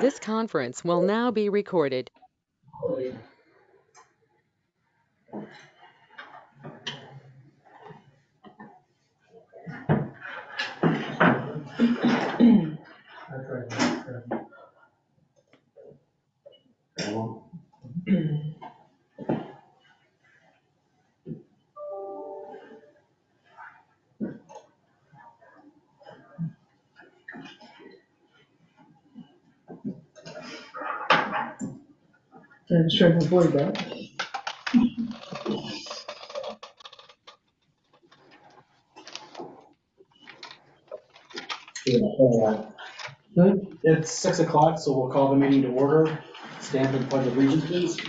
This conference will now be recorded. I'm sure to avoid that. It's 6 o'clock, so we'll call the meeting to order. Stand for the Pledge of Allegiance, please.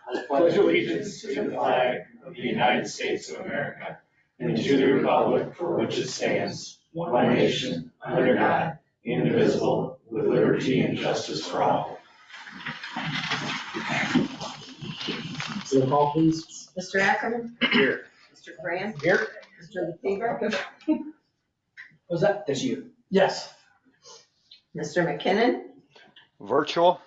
I pledge allegiance to the flag of the United States of America and to the republic for which it stands, one nation, under God, indivisible, with liberty and justice for all. Roll call, please. Mr. Ackerman? Here. Mr. Graham? Here. Mr. LaFever? Was that? That's you. Yes. Mr. McKinnon? Virtual.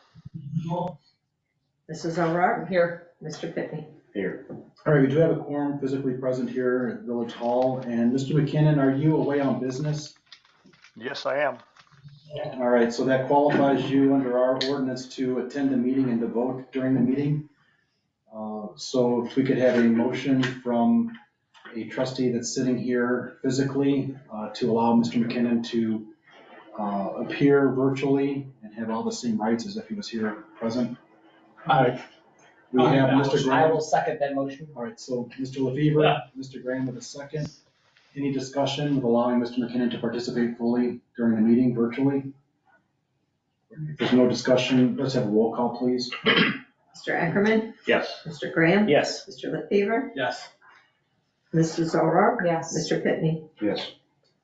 Mrs. O'Rourke? Here. Mr. Pitney? Here. All right, we do have a quorum physically present here at Village Hall. And Mr. McKinnon, are you away on business? Yes, I am. All right, so that qualifies you under our ordinance to attend the meeting and to vote during the meeting. So if we could have a motion from a trustee that's sitting here physically to allow Mr. McKinnon to appear virtually and have all the same rights as if he was here present. All right. We have Mr. I Graham. will second that motion. All right, so Mr. LaFever, Mr. Graham with a second. Any discussion with allowing Mr. McKinnon to participate fully during the meeting virtually? If there's no discussion, let's have a roll call, please. Mr. Ackerman? Yes. Mr. Graham? Yes. Mr. LaFever? Yes. Mrs. O'Rourke? Yes. Mr. Pitney? Yes.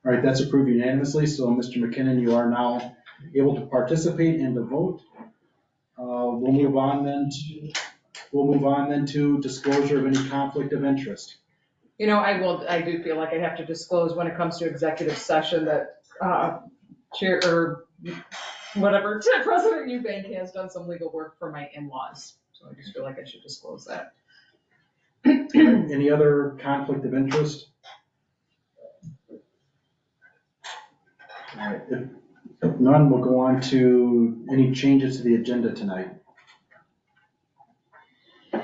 All right, that's approved unanimously. So Mr. McKinnon, you are now able to participate and to vote. We'll move on then to disclosure of any conflict of interest. You know, I do feel like I have to disclose when it comes to executive session that, Chair, or whatever, President Eubank has done some legal work for my in-laws. So I just feel like I should disclose that. Any other conflict of interest? All right, if none, we'll go on to any changes to the agenda tonight. All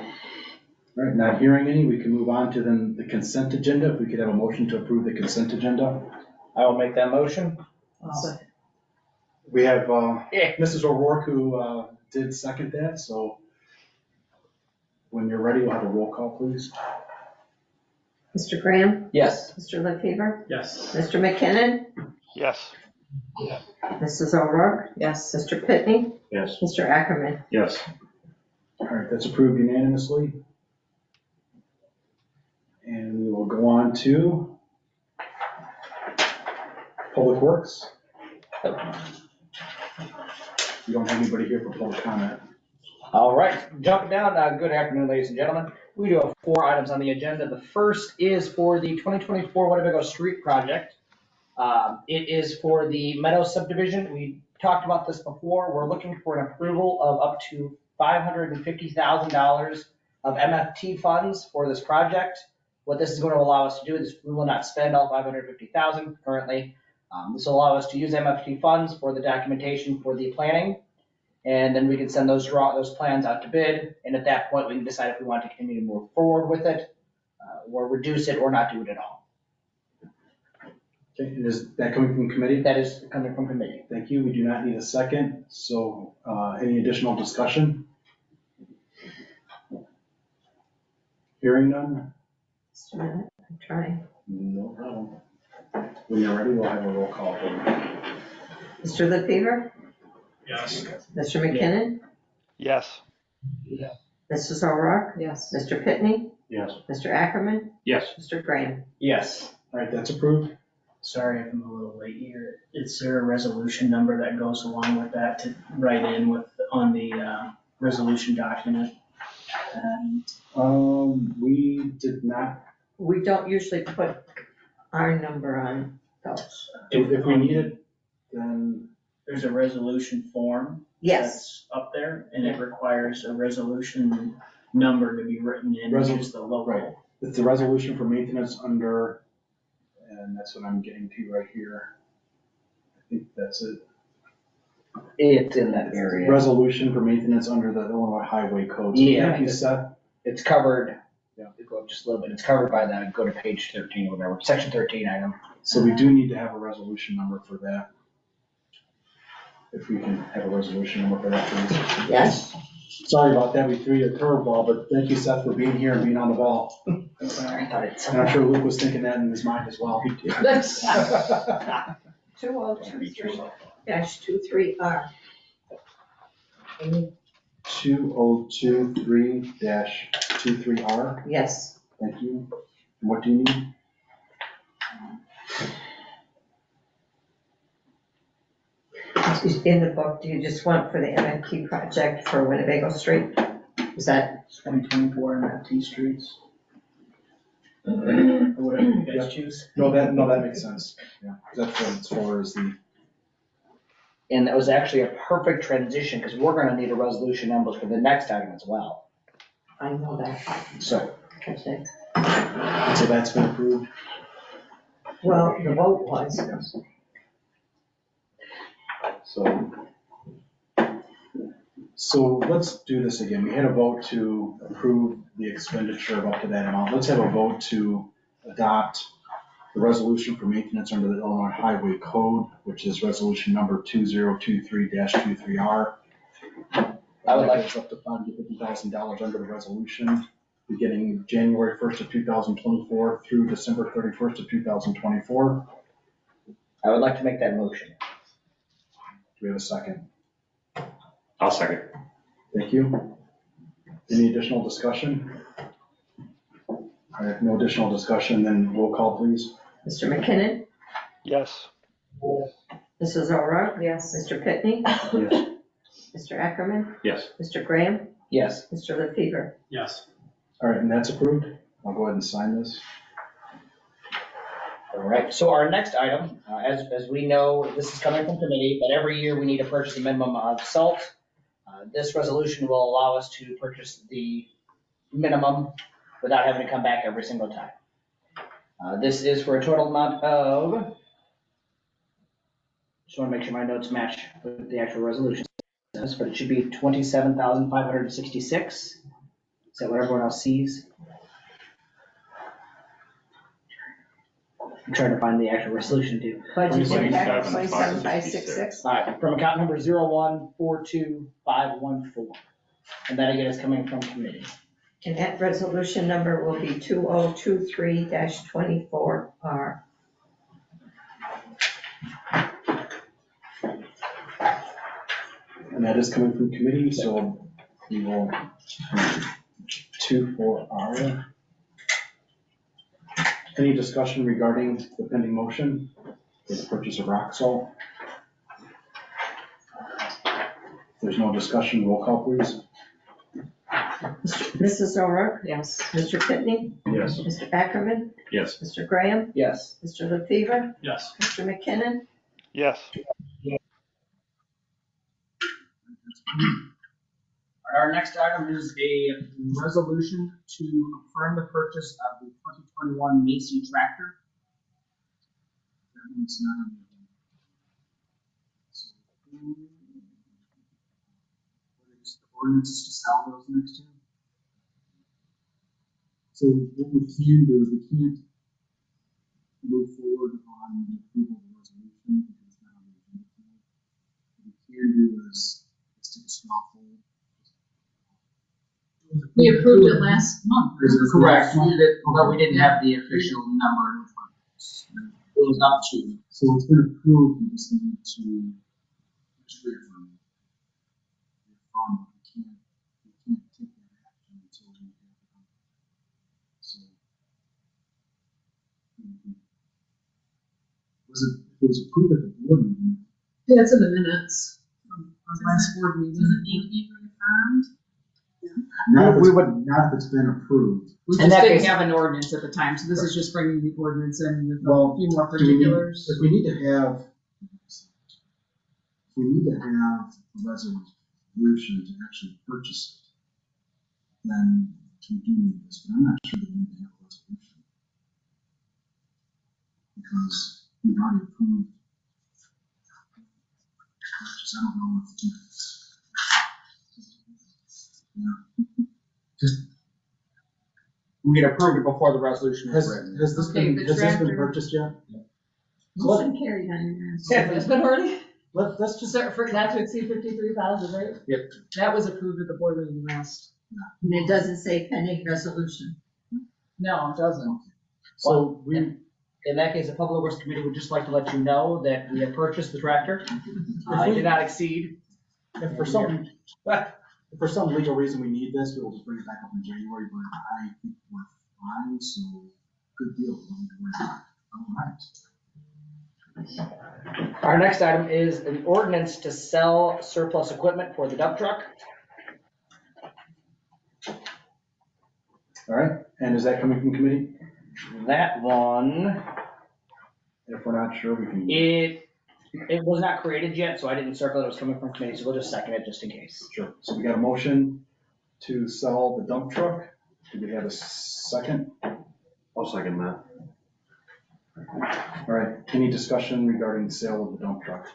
right, not hearing any, we can move on to then the consent agenda. If we could have a motion to approve the consent agenda. I will make that motion. We have Yeah. Mrs. O'Rourke who did second that, so when you're ready, we'll have a roll call, please. Mr. Graham? Yes. Mr. LaFever? Yes. Mr. McKinnon? Yes. Mrs. O'Rourke? Yes. Mr. Pitney? Yes. Mr. Ackerman? Yes. All right, that's approved unanimously. And we will go on to Public Works. We don't have anybody here for public comment. All right, jumping down, good afternoon, ladies and gentlemen. We do have 4 items on the agenda. The first is for the 2024 Winnebago Street project. It is for the Meadow subdivision. We talked about this before. We're looking for an approval of up to $550,000 of MFT funds for this project. What this is going to allow us to do is we will not spend all $550,000 currently. This will allow us to use MFT funds for the documentation for the planning, and then we can send those plans out to bid. And at that point, we can decide if we want to continue to move forward with it, or reduce it, or not do it at all. Okay, and is that coming from committee? That is coming from committee. Thank you. We do not need a second. So any additional discussion? Hearing none? Just a minute, I'm trying. No problem. When you're ready, we'll have a roll call. Mr. LaFever? Yes. Mr. McKinnon? Yes. Mrs. O'Rourke? Yes. Mr. Pitney? Yes. Mr. Ackerman? Yes. Mr. Graham? Yes. All right, that's approved. Sorry if I'm a little late here. Is there a resolution number that goes along with that to write in with, on the resolution document? We did not. We don't usually put our number on those. If we need it, then There's a resolution form. Yes. That's up there, and it requires a resolution number to be written in, which is the Right. local. It's a resolution for maintenance under, and that's what I'm getting to right here. I think that's it. It's in that area. Resolution for maintenance under the Illinois Highway Code. Yeah. Thank you, Seth. It's covered, Yeah. to go up just a little bit, it's covered by the, go to page 13 or whatever, section 13 item. So we do need to have a resolution number for that. If we can have a resolution number for that, please. Yes. Sorry about that, we threw you a curveball, but thank you, Seth, for being here and being on the ball. I thought it's. And I'm sure Luke was thinking that in his mind as well. That's, 2023-23R. 2023-23R, Yes. thank you. And what do you need? In the book, do you just want for the MFT project for Winnebago Street? Is that, 2024 MFT streets. Or whatever you guys choose. No, that makes sense. Yeah, that's what it's for, is the, And that was actually a perfect transition, because we're gonna need a resolution number for the next item as well. I know that. So, Okay. so that's been approved. Well, the vote was. So let's do this again. We had a vote to approve the expenditure of up to that amount. Let's have a vote to adopt the resolution for maintenance under the Illinois Highway Code, which is resolution number 2023-23R. I would like- It's up to $550,000 under the resolution, beginning January 1st of 2024 through December 31st of 2024. I would like to make that motion. Do we have a second? I'll second. Thank you. Any additional discussion? All right, no additional discussion, then roll call, please. Mr. McKinnon? Yes. Mrs. O'Rourke? yes. Mr. Pitney? Yes. Mr. Ackerman? Yes. Mr. Graham? Yes. Mr. LaFever? Yes. All right, and that's approved. I'll go ahead and sign this. All right, so our next item, as we know, this is coming from committee, but every year we need to purchase a minimum of salt. This resolution will allow us to purchase the minimum without having to come back every single time. This is for a total amount of, just want to make sure my notes match with the actual resolution, but it should be 27,566. Is that what everyone else sees? I'm trying to find the actual resolution too. Budget impact 27,566. 27566. All right, from account number 0142514. And that again is coming from committee. And that resolution number will be 2023-24R. And that is coming from committee, so we will 24R. Any discussion regarding the pending motion for the purchase of rock salt? If there's no discussion, roll call, please. Mrs. O'Rourke? Yes. Mr. Pitney? Yes. Mr. Ackerman? Yes. Mr. Graham? Yes. Mr. LaFever? Yes. Mr. McKinnon? Yes. Our next item is a resolution to affirm the purchase of the 2021 Macy tractor. That one's not on the agenda. So, the ordinance is to sell those next year. So what we can do is we can't move forward on the approval of the resolution because it's not on the agenda. What we can do is take a straw poll. We approved it last month. Correct, but we didn't have the official number. It was up to. So it's been approved, we just need to reaffirm it. We can't take that action until we have it. So. It was approved at the board meeting. Yeah, it's in the minutes from last board meeting. Does it need to be reaffirmed? Not if it's been approved. We And just that didn't is- have an ordinance at the time, so this is just bringing the ordinance in with Well, a few more Do we need- particulars. If we need to have, if we need to have a resolution to actually purchase it, then we do need this, but I'm not sure that we need to have a resolution. Because we've already approved purchase, I don't know if it's. Yeah. Just, We can approve it before the resolution is Has written. this Okay, been, the has this been tractor- purchased yet? Motion carried on your end. Yeah, it's been already, Let's just, for not to exceed 53,000, right? Yep. That was approved at the board meeting last. And it doesn't say pending resolution. No, it doesn't. so we, In that case, the Public Works Committee would just like to let you know that we have purchased the tractor. It did not exceed. if for some legal reason we need this, we'll just bring it back up in January, but I think we're fine, so good deal. We don't need to worry about it. All right. Our next item is an ordinance to sell surplus equipment for the dump truck. All right, and is that coming from committee? That one, If we're not sure, we can. it was not created yet, so I didn't circle it was coming from committee, so we'll just second it just in case. Sure. So we got a motion to sell the dump truck. Do we have a second? I'll second that. All right, any discussion regarding the sale of the dump truck?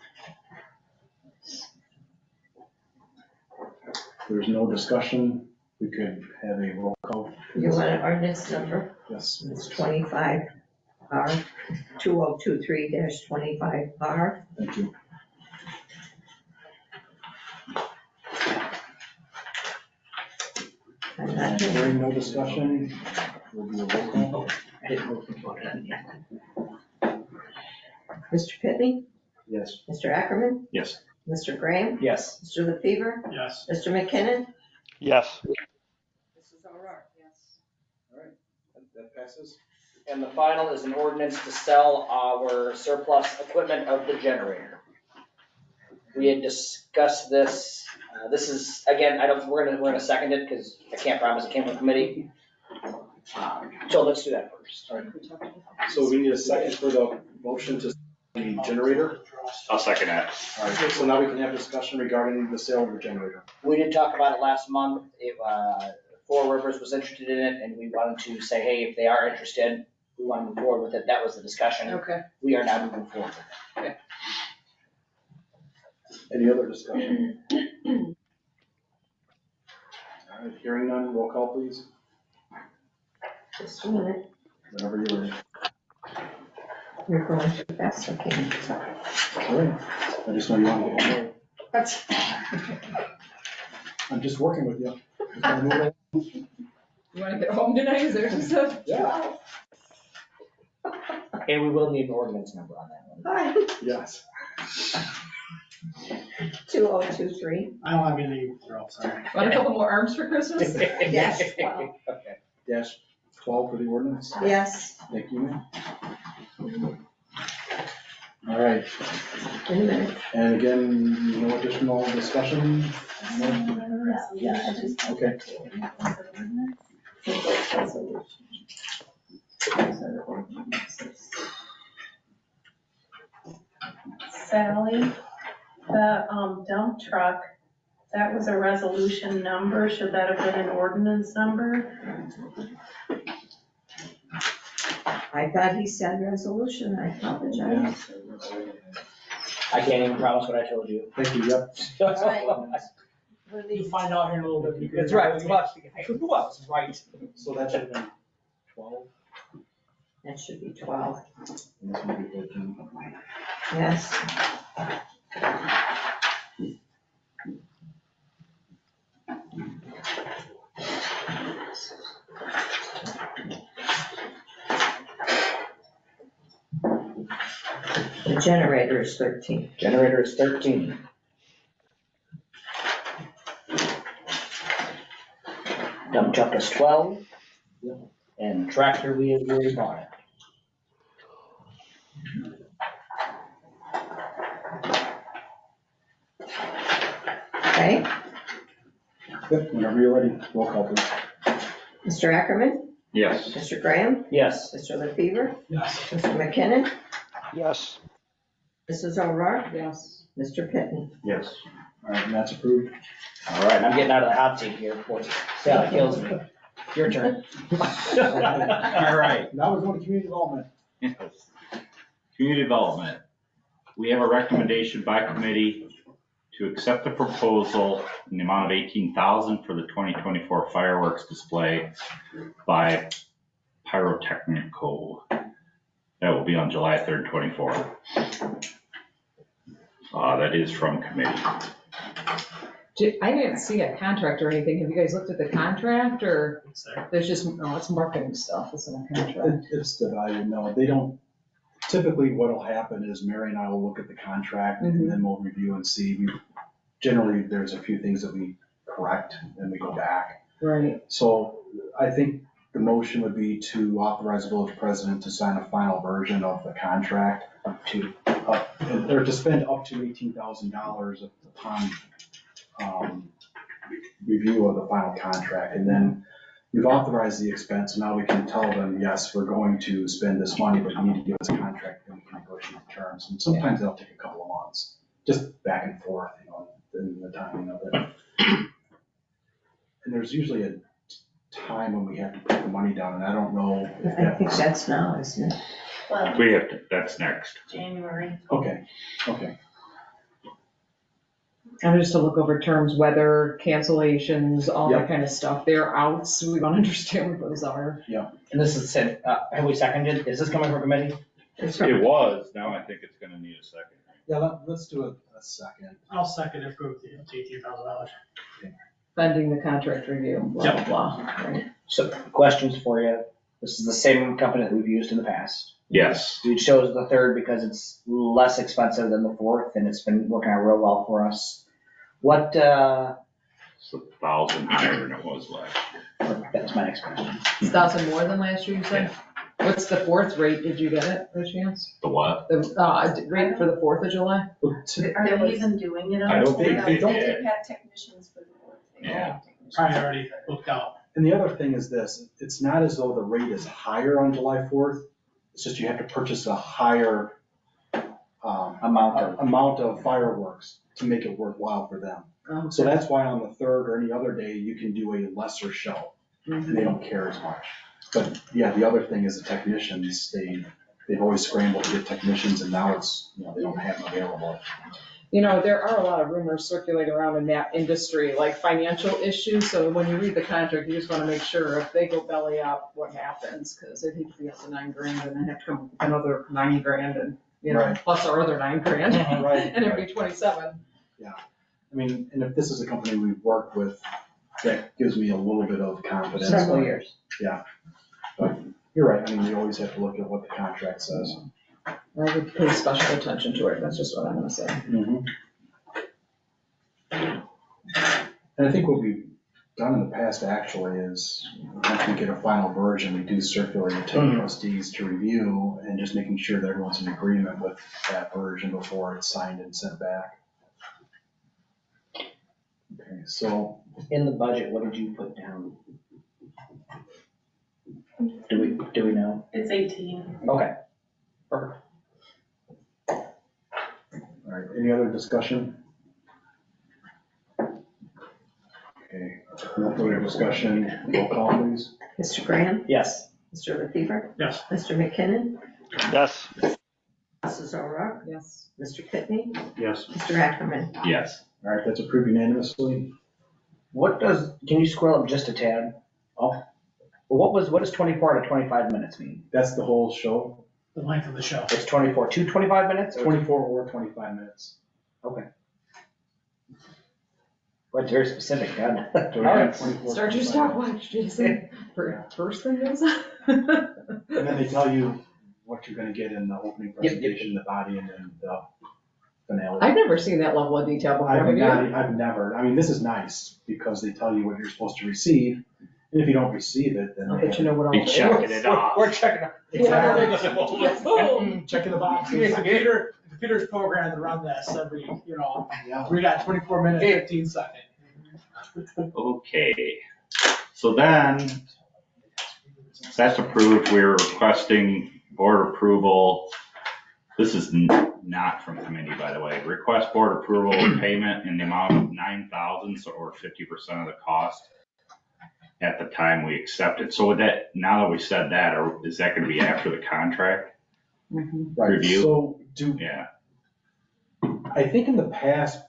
If there's no discussion, we could have a roll call. You want an ordinance number? Yes. It's 25R, 2023-25R. Thank you. I'm not doing- Hearing no discussion, we'll do a roll call. I didn't move the vote on yet. Mr. Pitney? Yes. Mr. Ackerman? Yes. Mr. Graham? Yes. Mr. LaFever? Yes. Mr. McKinnon? Yes. Mrs. O'Rourke, yes. All right, that passes. And the final is an ordinance to sell our surplus equipment of the generator. We had discussed this, this is, again, we're gonna second it, because I can't promise it came from committee. So let's do that first. All right. So we need a second for the motion to the generator. I'll second that. All right, so now we can have discussion regarding the sale of the generator. We did talk about it last month. Four Rivers was interested in it, and we wanted to say, hey, if they are interested, we want to move forward with it. That was the discussion. Okay. We are now moving forward. Any other discussion? All right, hearing none, roll call please, Just a minute. whenever you're ready. You're going too fast, okay. All right, I just know you want to get That's- I'm just working with you. Just wanna move it along. You wanna get home tonight, is there just a? Yeah. And we will need an ordinance number on that one. Hi, Yes. 2023. I don't have anything to throw, sorry. Want a couple more arms for Christmas? Yes, well. Okay. Dash 12 for the ordinance. Yes, Thank you, ma'am. All right, in a minute. and again, no additional discussion? Yeah, I just. Okay. Sally, the dump truck, that was a resolution number, should that have been an ordinance number? I thought he said resolution, I apologize. I can't even promise what I told you. Thank you, yep. You find out here in a little bit. That's right. Who else? Right. So that should have been 12, That should be 12, and this one would be 13. yes. The generator is 13. Generator is 13. Dump truck is 12. And tractor, we have already bought it. Okay, Yep, whenever you're ready, roll call please. Mr. Ackerman, Yes. Mr. Graham, Yes. Mr. LaFever, Yes. Mr. McKinnon, Yes. Mrs. O'Rourke, Yes. Mr. Pitney. Yes. All right, and that's approved. All right, I'm getting out of the hot seat here. Boy, Sally kills me. Your turn. All right, now we're going to community development. Yes. Community development. We have a recommendation by committee to accept the proposal in the amount of $18,000 for the 2024 fireworks display by Pyrotechnico. That will be on July 3rd, 24. That is from committee. I didn't see a contract or anything. Have you guys looked at the contract or there's just, oh, it's marketing stuff. It's in a contract. It's divided, no, they don't, typically what'll happen is Mary and I will look at the contract and then we'll review and see. Generally, there's a few things that we correct and we go back. Right. So I think the motion would be to authorize the village president to sign a final version of the contract or to spend up to $18,000 upon review of the final contract. And then you've authorized the expense, now we can tell them, yes, we're going to spend this money, but you need to give us a contract and we can negotiate the terms. And sometimes that'll take a couple of months, just back and forth, in the timing of it. And there's usually a time when we have to put the money down, and I don't know if I think that's now, isn't it? Well, We have to, that's next. January. Okay. And just to look over terms, weather, cancellations, all that Yep. kind of stuff. They're out, so we want to understand what those are. And this is said, have we seconded? Is this coming from committee? It was, now I think it's gonna need a second. Yeah, let's do a second. I'll second it for $18,000. Funding the contract review, blah, blah, blah. Right. So questions for you. This is the same company that we've used in the past. Yes. We chose the third because it's less expensive than the fourth and it's been working out real well for us. What, It's 1,000 higher than it was last year. that's my next question. It's 1,000 more than last year, you said? What's the fourth rate? Did you get it, by chance? The what? The rate for the 4th of July? Are they even doing it on? I don't think they Don't did. have technicians for the board. Yeah. Probably already booked out. And the other thing is this, it's not as though the rate is higher on July 4th, it's just you have to purchase a higher amount of fireworks to make it worthwhile for them. Oh, So that's why on the 3rd or any other day, you can do a lesser show, and they don't care as much. But yeah, the other thing is the technicians, they've always scrambled to get technicians, and now it's, they don't have them available. There are a lot of rumors circulating around in that industry, like financial issues. So when you read the contract, you just want to make sure if they go belly up, what happens? Because it hate to be up to $9,000 and then have to come up with another $9,000 and, Right. plus our other $9,000. Right. And it'd be 27. I mean, and if this is a company we've worked with, that gives me a little bit of confidence. Several years. But you're right, I mean, you always have to look at what the contract says. I would pay special attention to it. That's just what I'm gonna say. And I think what we've done in the past actually is, once we get a final version, we do circulate it to the trustees to review, and just making sure that everyone's in agreement with that version before it's signed and sent back. Okay, so In the budget, what did you put down? Do we know? It's 18. Okay. Perfect. all right, any other discussion? Okay, no further discussion, roll call please. Mr. Graham? Yes. Mr. LaFever? Yes. Mr. McKinnon? Yes. Mrs. O'Rourke? Yes. Mr. Pitney? Yes. Mr. Ackerman? Yes. All right, that's approved unanimously. Can you scroll up just a tad? Oh. What does 24 to 25 minutes mean? That's the whole show, The length of the show. It's 24 to 25 minutes? 24 or 25 minutes. Okay. Well, it's very specific, God. So we All have right. 24, Start your 25. stopwatch, Jason. For first thing is. And then they tell you what you're gonna get in the opening presentation, the body, and then the finale. I've never seen that level of detail before, have you? I've never, I mean, this is nice, because they tell you what you're supposed to receive, and if you don't receive it, then. I'll bet you know what all Be it is. checking it off. We're checking it. Exactly. Boom. Checking the box. The computer's programmed to run this every, Yeah. we got 24 minutes, 15 seconds. Okay. So then, that's approved. We're requesting board approval This is not from committee, by the way. Request board approval of payment in the amount of $9,000 or 50% of the cost at the time we accept it. So with that, now that we said that, or is that gonna be after the contract? Right, Review. so Yeah, I think in the past,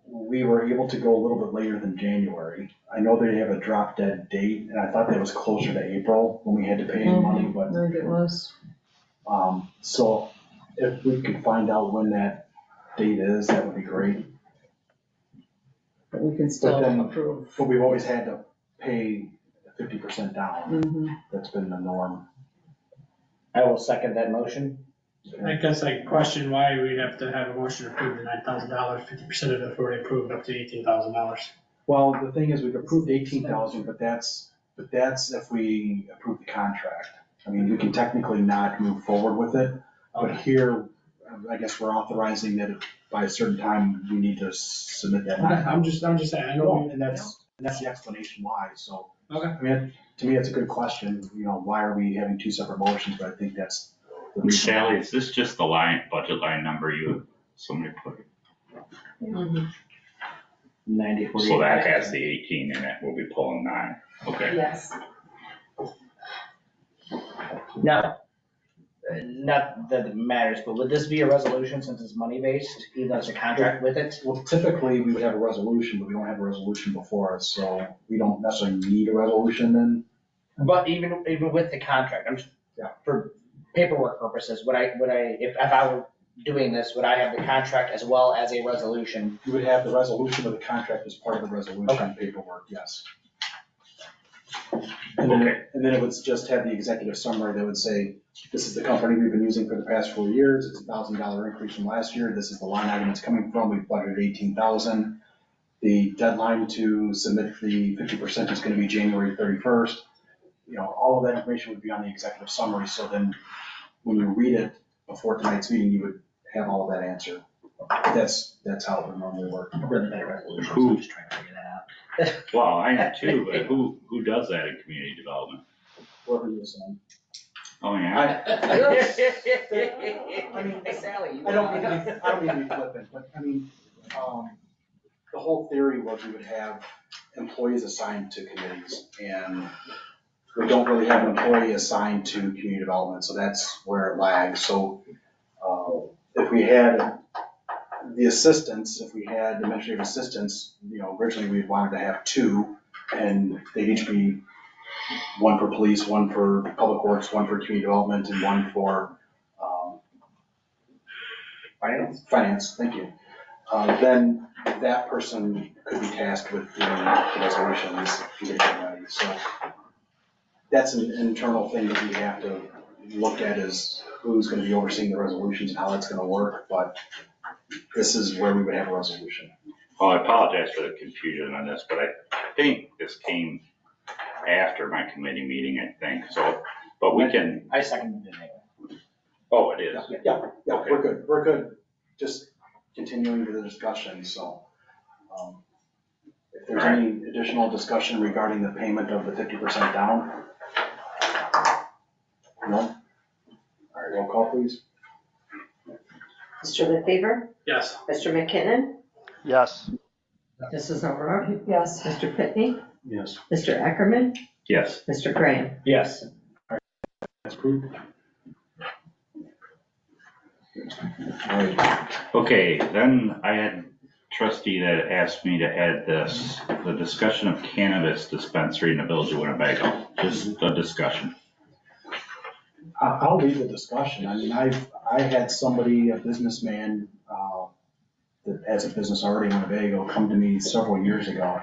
we were able to go a little bit later than January. I know they have a drop dead date, and I thought that was closer to April when we had to pay any money, but, I think it was. so if we could find out when that date is, that would be great. But we can still then- approve. But we've always had to pay 50% down. Mhm. That's been the norm. I will second that motion. I guess I question why we'd have to have a motion to approve the $9,000, 50% of it if already approved up to $18,000. Well, the thing is, we've approved 18,000, but that's if we approve the contract. I mean, we can technically not move forward with it, but here, I guess we're auzing that by a certain time, we need to submit that. Okay, I'm just saying, I know. And that's the explanation why, so. Okay. I mean, to me, it's a good question, why are we having two separate motions, but I think that's the reason. Sally, is this just the budget line number somebody put? 90/40. So that has the 18 in it, we'll be pulling 9. Okay. Yes. Now, not that it matters, but would this be a resolution since it's money-based, even though it's a contract with it? Well, typically, we would have a resolution, but we don't have a resolution before us, so we don't necessarily need a resolution then. But even with the contract, I'm just, Yeah. for paperwork purposes, would I, if I were doing this, would I have the contract as well as a resolution? You would have the resolution of the contract as part of the resolution Okay. paperwork, yes. And then it would just have the executive summary that would say, this is the company we've been using for the past 4 years, it's $1,000 increase from last year, this is the line item it's coming from, we've budgeted 18,000. The deadline to submit the 50% is gonna be January 31st. All of that information would be on the executive summary, so then when you read it before tonight's meeting, you would have all of that answered. That's how it would normally work. Really better resolution, so Who- I'm just trying to figure that out. Well, I am too, but who does that in community development? Whoever you listen. Oh, yeah? I mean, Sally, you. I don't mean to be flippant, but I mean, the whole theory was we would have employees assigned to committees, and we don't really have an employee assigned to community development, so that's where it lags. So if we had the assistants, if we had administrative assistants, originally we wanted to have 2, and they'd each be one for police, one for public works, one for community development, and one for finance, thank you. Then that person could be tasked with doing the resolutions, getting them ready. So that's an internal thing that we have to look at, is who's going to be overseeing the resolutions and how that's going to work, but this is where we would have a resolution. Well, I apologize for the confusion on this, but I think this came after my committee meeting, I think, so, but we can, I seconded it anyway. oh, it is. Yeah, Okay. we're good, just continuing the discussion, so. If there's any additional discussion regarding the payment of the 50% down? No? All right, roll call, please. Mr. LaFever? Yes. Mr. McKinnon? Yes. Mrs. O'Rourke? Yes. Mr. Pitney? Yes. Mr. Ackerman? Yes. Mr. Graham? Yes. That's approved. Okay, then I had trustee that asked me to add the discussion of cannabis dispensary in the village of Winnebago, just a discussion. I'll leave the discussion. I mean, I had somebody, a businessman, that has a business already in Winnebago, come to me several years ago,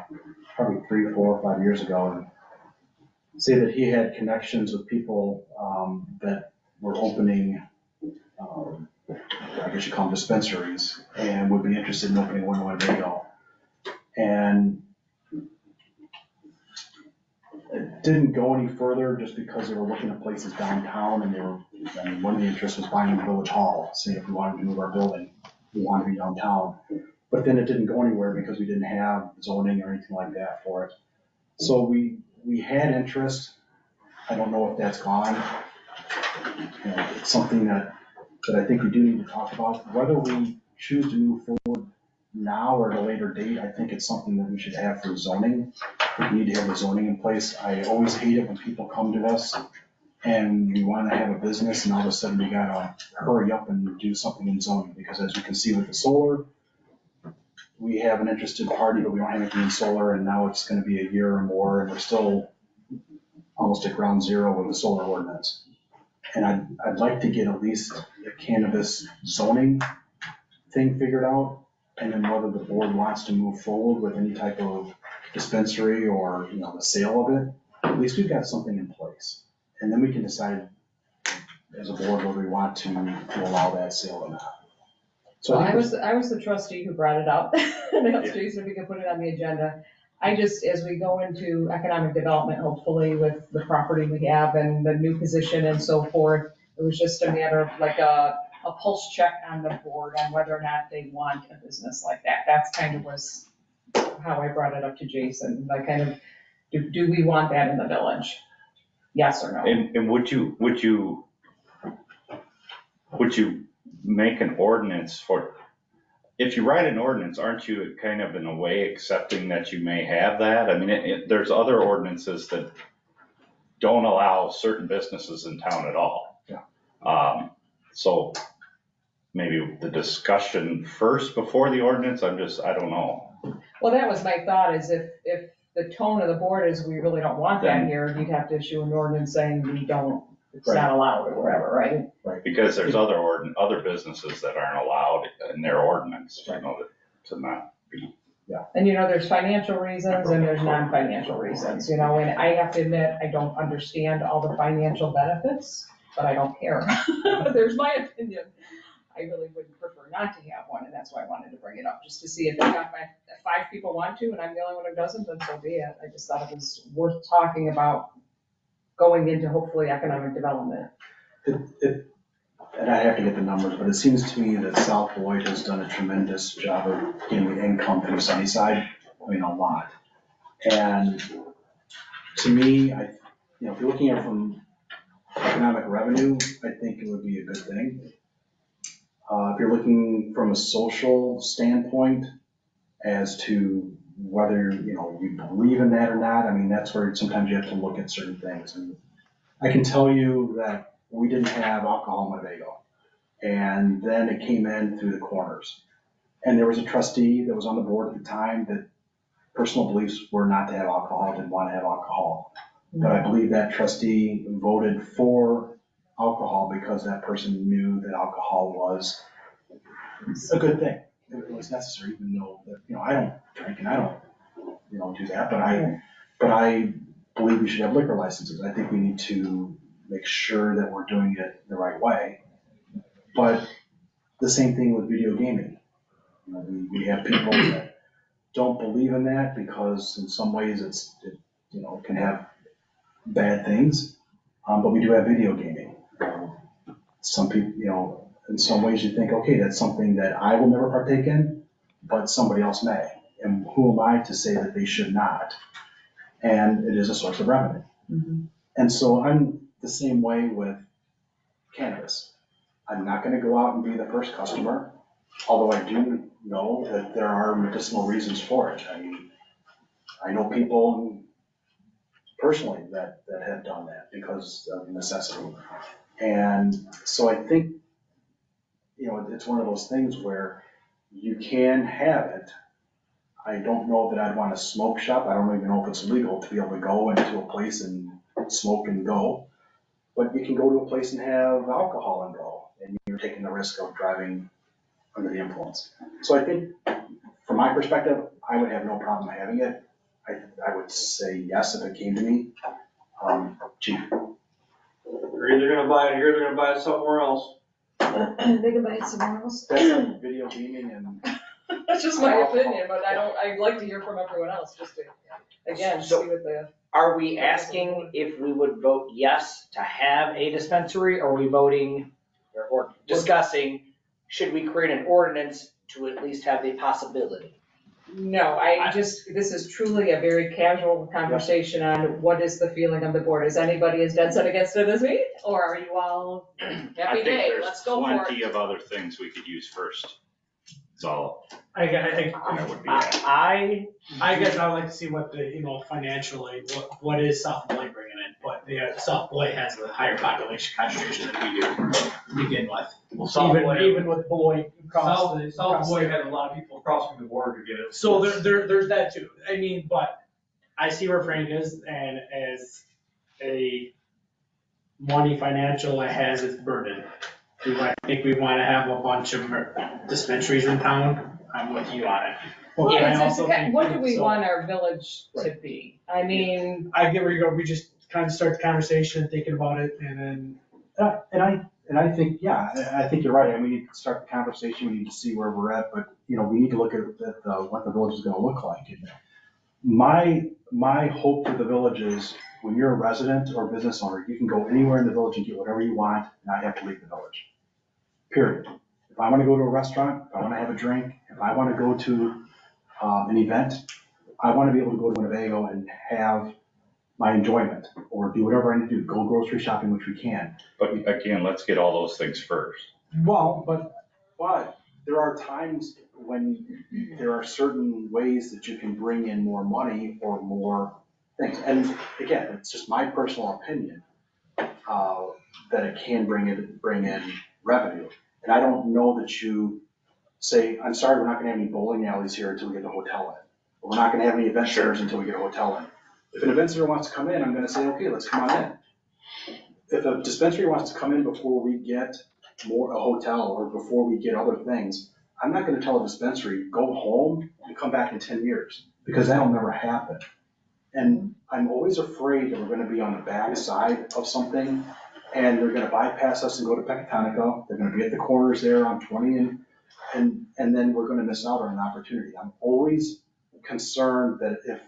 probably 3, 4, 5 years ago, and say that he had connections with people that were opening, I guess you call them dispensaries, and would be interested in opening one in Winnebago. And it didn't go any further just because they were looking at places downtown, and one of the interests was buying the village hall, saying if we wanted to move our building, we wanted to be downtown. But then it didn't go anywhere because we didn't have zoning or anything like that for it. So we had interest. I don't know if that's gone. It's something that that I think we do need to talk about. Whether we choose to move forward now or at a later date, I think it's something that we should have for zoning. We need to have the zoning in place. I always hate it when people come to us and we want to have a business and all of a sudden we gotta hurry up and do something in zoning, because as you can see with the solar, we have an interested party, but we don't have anything in solar, and now it's gonna be a year or more, and we're still almost at ground zero with the solar ordinance. And I'd like to get at least the cannabis zoning thing figured out, and then whether the board wants to move forward with any type of dispensary or, the sale of it, at least we've got something in place. And then we can decide as a board whether we want to allow that sale or not. So Well, I think I was the trustee who brought it up and asked Jason if we could put it on the agenda. I just, as we go into economic development, hopefully with the property we have and the new position and so forth, it was just a matter of like a pulse check on the board on whether or not they want a business like that. That's kind of was how I brought it up to Jason, like kind of, do we want that in the village? Yes or no? And would you make an ordinance for, if you write an ordinance, aren't you kind of in a way accepting that you may have that? I mean, there's other ordinances that don't allow certain businesses in town at all. Yeah. So maybe the discussion first before the ordinance, I don't know. Well, that was my thought, is if the tone of the board is we really don't want that here, you'd have to issue an ordinance saying we don't, it's not allowed or whatever, right? Right. Because there's other businesses that aren't allowed in their ordinance, to not be. And there's financial reasons and there's non-financial reasons, and I have to admit, I don't understand all the financial benefits, but I don't care. There's my opinion. I really would prefer not to have one, and that's why I wanted to bring it up, just to see if five people want to, and I'm the only one who doesn't, then so be it. I just thought it was worth talking about going into hopefully economic development. And I have to get the numbers, but it seems to me that South Beloit has done a tremendous job of getting the income through Sunnyside, a lot. And to me, if you're looking at it from economic revenue, I think it would be a good thing. If you're looking from a social standpoint as to whether, you believe in that or not, that's where sometimes you have to look at certain things. And I can tell you that we didn't have alcohol in Winnebago, and then it came in through the corners. And there was a trustee that was on the board at the time that personal beliefs were not to have alcohol, didn't want to have alcohol. But I believe that trustee voted for alcohol because that person knew that alcohol was a good thing. It was necessary, even though that, I don't drink and I don't, do that. But I believe we should have liquor licenses. I think we need to make sure that we're doing it the right way. But the same thing with video gaming. We have people that don't believe in that because in some ways it can have bad things. But we do have video gaming. Some people, in some ways you think, okay, that's something that I will never partake in, but somebody else may. And who am I to say that they should not? And it is a source of revenue. Mm-hmm. And so I'm the same way with cannabis. I'm not going to go out and be the first customer, although I do know that there are medicinal reasons for it. I know people personally that have done that because of necessity. And so I think, it's one of those things where you can have it. I don't know that I'd want a smoke shop. I don't even know if it's legal to be able to go into a place and smoke and go. But you can go to a place and have alcohol and go, and you're taking the risk of driving under the influence. So I think, from my perspective, I would have no problem having it. I would say yes if it came to me. Chief. You're either gonna buy it or you're gonna buy it somewhere else. They can buy it somewhere else. That's like video gaming and. That's just my opinion, but I'd like to hear from everyone else, just to, again, see what the. Are we asking if we would vote yes to have a dispensary, or are we voting or discussing, should we create an ordinance to at least have the possibility? No, this is truly a very casual conversation on what is the feeling of the board. Is anybody as dead set against it as me? Or are you all I happy think day, there's let's go for it? plenty of other things we could use first. So I think, that would be that. I guess I would like to see what the, financially, what is South Beloit bringing in? But South Beloit has a higher population concentration than we do to begin with. Well, South Beloit- Even with Beloit across South Beloit had a lot of people crossing the border to get it. So there's that too. I mean, but I see where Frank is, and as a money financial, it has its burden. I think we want to have a bunch of dispensaries in town. I'm with you on it. Well, And I it's also think what do we so- want our village to be? I mean, I get where you go. We just kind of start the conversation, thinking about it, and then. And I think, yeah, I think you're right. I mean, we need to start the conversation. We need to see where we're at, but, we need to look at what the village is gonna look like. My hope for the village is when you're a resident or business owner, you can go anywhere in the village and get whatever you want, and not have to leave the village. Period. If I wanna go to a restaurant, if I wanna have a drink, if I wanna go to, an event, I wanna be able to go to Winnebago and have my enjoyment, or do whatever I need to do, go grocery shopping, which we can. But again, let's get all those things first. Well, but there are times when there are certain ways that you can bring in more money or more things. And again, it's just my personal opinion, that it can bring in revenue. And I don't know that you say, I'm sorry, we're not gonna have any bowling alleys here until we get a hotel in. Or we're not gonna have any event centers until we get a hotel in. If an event center wants to come in, I'm gonna say, okay, let's come on in. If a dispensary wants to come in before we get a hotel or before we get other things, I'm not gonna tell a dispensary, go home and come back in 10 years, because that'll never happen. And I'm always afraid that we're gonna be on the back side of something, and they're gonna bypass us and go to Pecatonica. They're gonna be at the corners there on 20, and then we're gonna miss out on an opportunity. I'm always concerned that if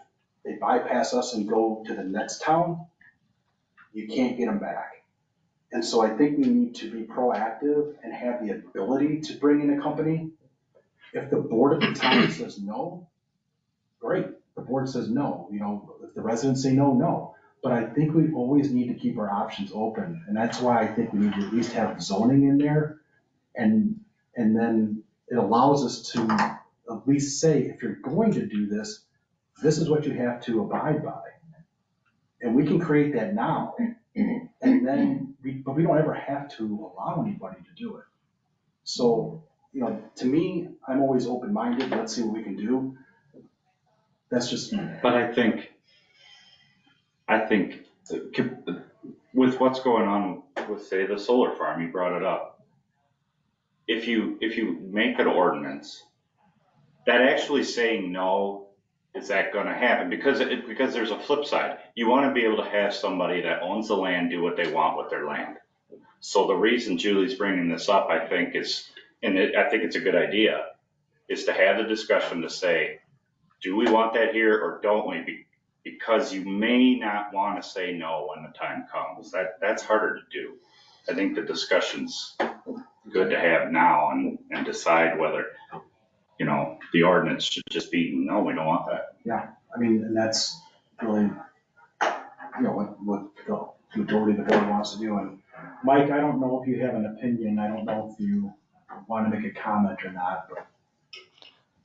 they bypass us and go to the next town, you can't get them back. And so I think we need to be proactive and have the ability to bring in a company. If the board at the time says no, great, the board says no. If the residents say no, no. But I think we always need to keep our options open, and that's why I think we need to at least have zoning in there. And then it allows us to at least say, if you're going to do this, this is what you have to abide by. And we can create that now, and then, but we don't ever have to allow anybody to do it. So, to me, I'm always open-minded, let's see what we can do. That's just me. But I think with what's going on with, say, the solar farm, you brought it up. If you make an ordinance, that actually saying no, is that gonna happen? Because there's a flip side. You wanna be able to have somebody that owns the land do what they want with their land. So the reason Julie's bringing this up, I think I think it's a good idea, is to have the discussion to say, do we want that here or don't we? Because you may not want to say no when the time comes. That's harder to do. I think the discussion's good to have now and decide whether, the ordinance should just be, no, we don't want that. Yeah, I mean, and that's really, what the majority of the board wants to do. And Mike, I don't know if you have an opinion. I don't know if you want to make a comment or not, but.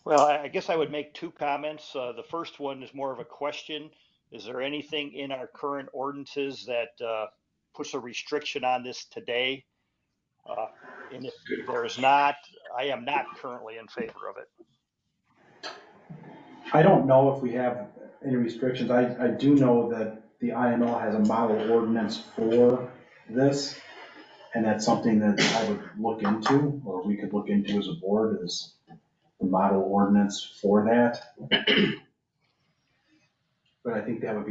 Well, I guess I would make two comments. The first one is more of a question. Is there anything in our current ordinances that puts a restriction on this today? And if there is not, I am not currently in favor of it. I don't know if we have any restrictions. I do know that the IML has a model ordinance for this, and that's something that I would look into, or we could look into as a board, is the model ordinance for that. But I think that would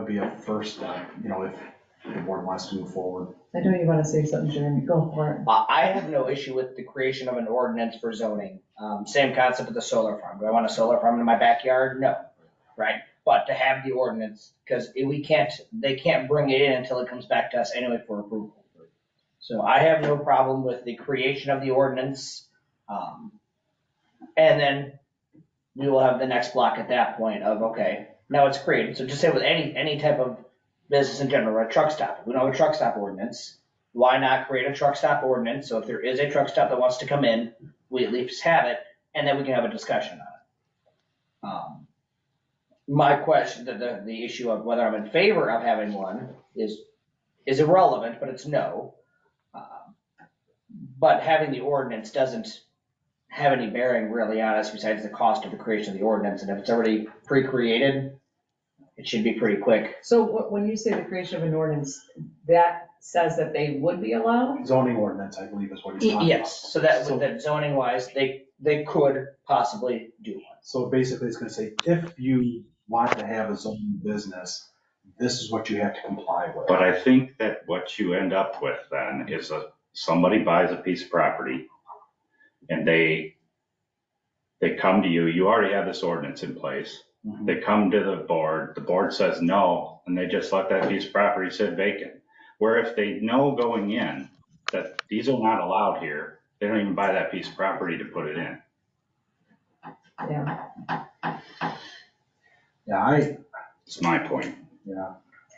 be a first step, if the board wants to move forward. I know you want to say something, Jeremy, go for it. I have no issue with the creation of an ordinance for zoning. Same concept with the solar farm. Do I want a solar farm in my backyard? No, right? But to have the ordinance, because they can't bring it in until it comes back to us anyway for approval. So I have no problem with the creation of the ordinance. And then we will have the next block at that point of, okay, now it's created. So just say with any type of business in general, a truck stop. We don't have a truck stop ordinance. Why not create a truck stop ordinance? So if there is a truck stop that wants to come in, we at least have it, and then we can have a discussion on it. My question, the issue of whether I'm in favor of having one is irrelevant, but it's no. But having the ordinance doesn't have any bearing really on us besides the cost of the creation of the ordinance. And if it's already pre-created, it should be pretty quick. So when you say the creation of an ordinance, that says that they would be allowed? Zoning ordinance, I believe is what he's talking about. Yes, so that zoning wise, they could possibly do one. So basically it's gonna say, if you want to have a zoning business, this is what you have to comply with. But I think that what you end up with then is somebody buys a piece of property and they come to you, you already have this ordinance in place. Mhm. They come to the board says no, and they just let that piece of property sit vacant. Where if they know going in that these are not allowed here, they don't even buy that piece of property to put it in. Yeah. Yeah, It's my point. yeah.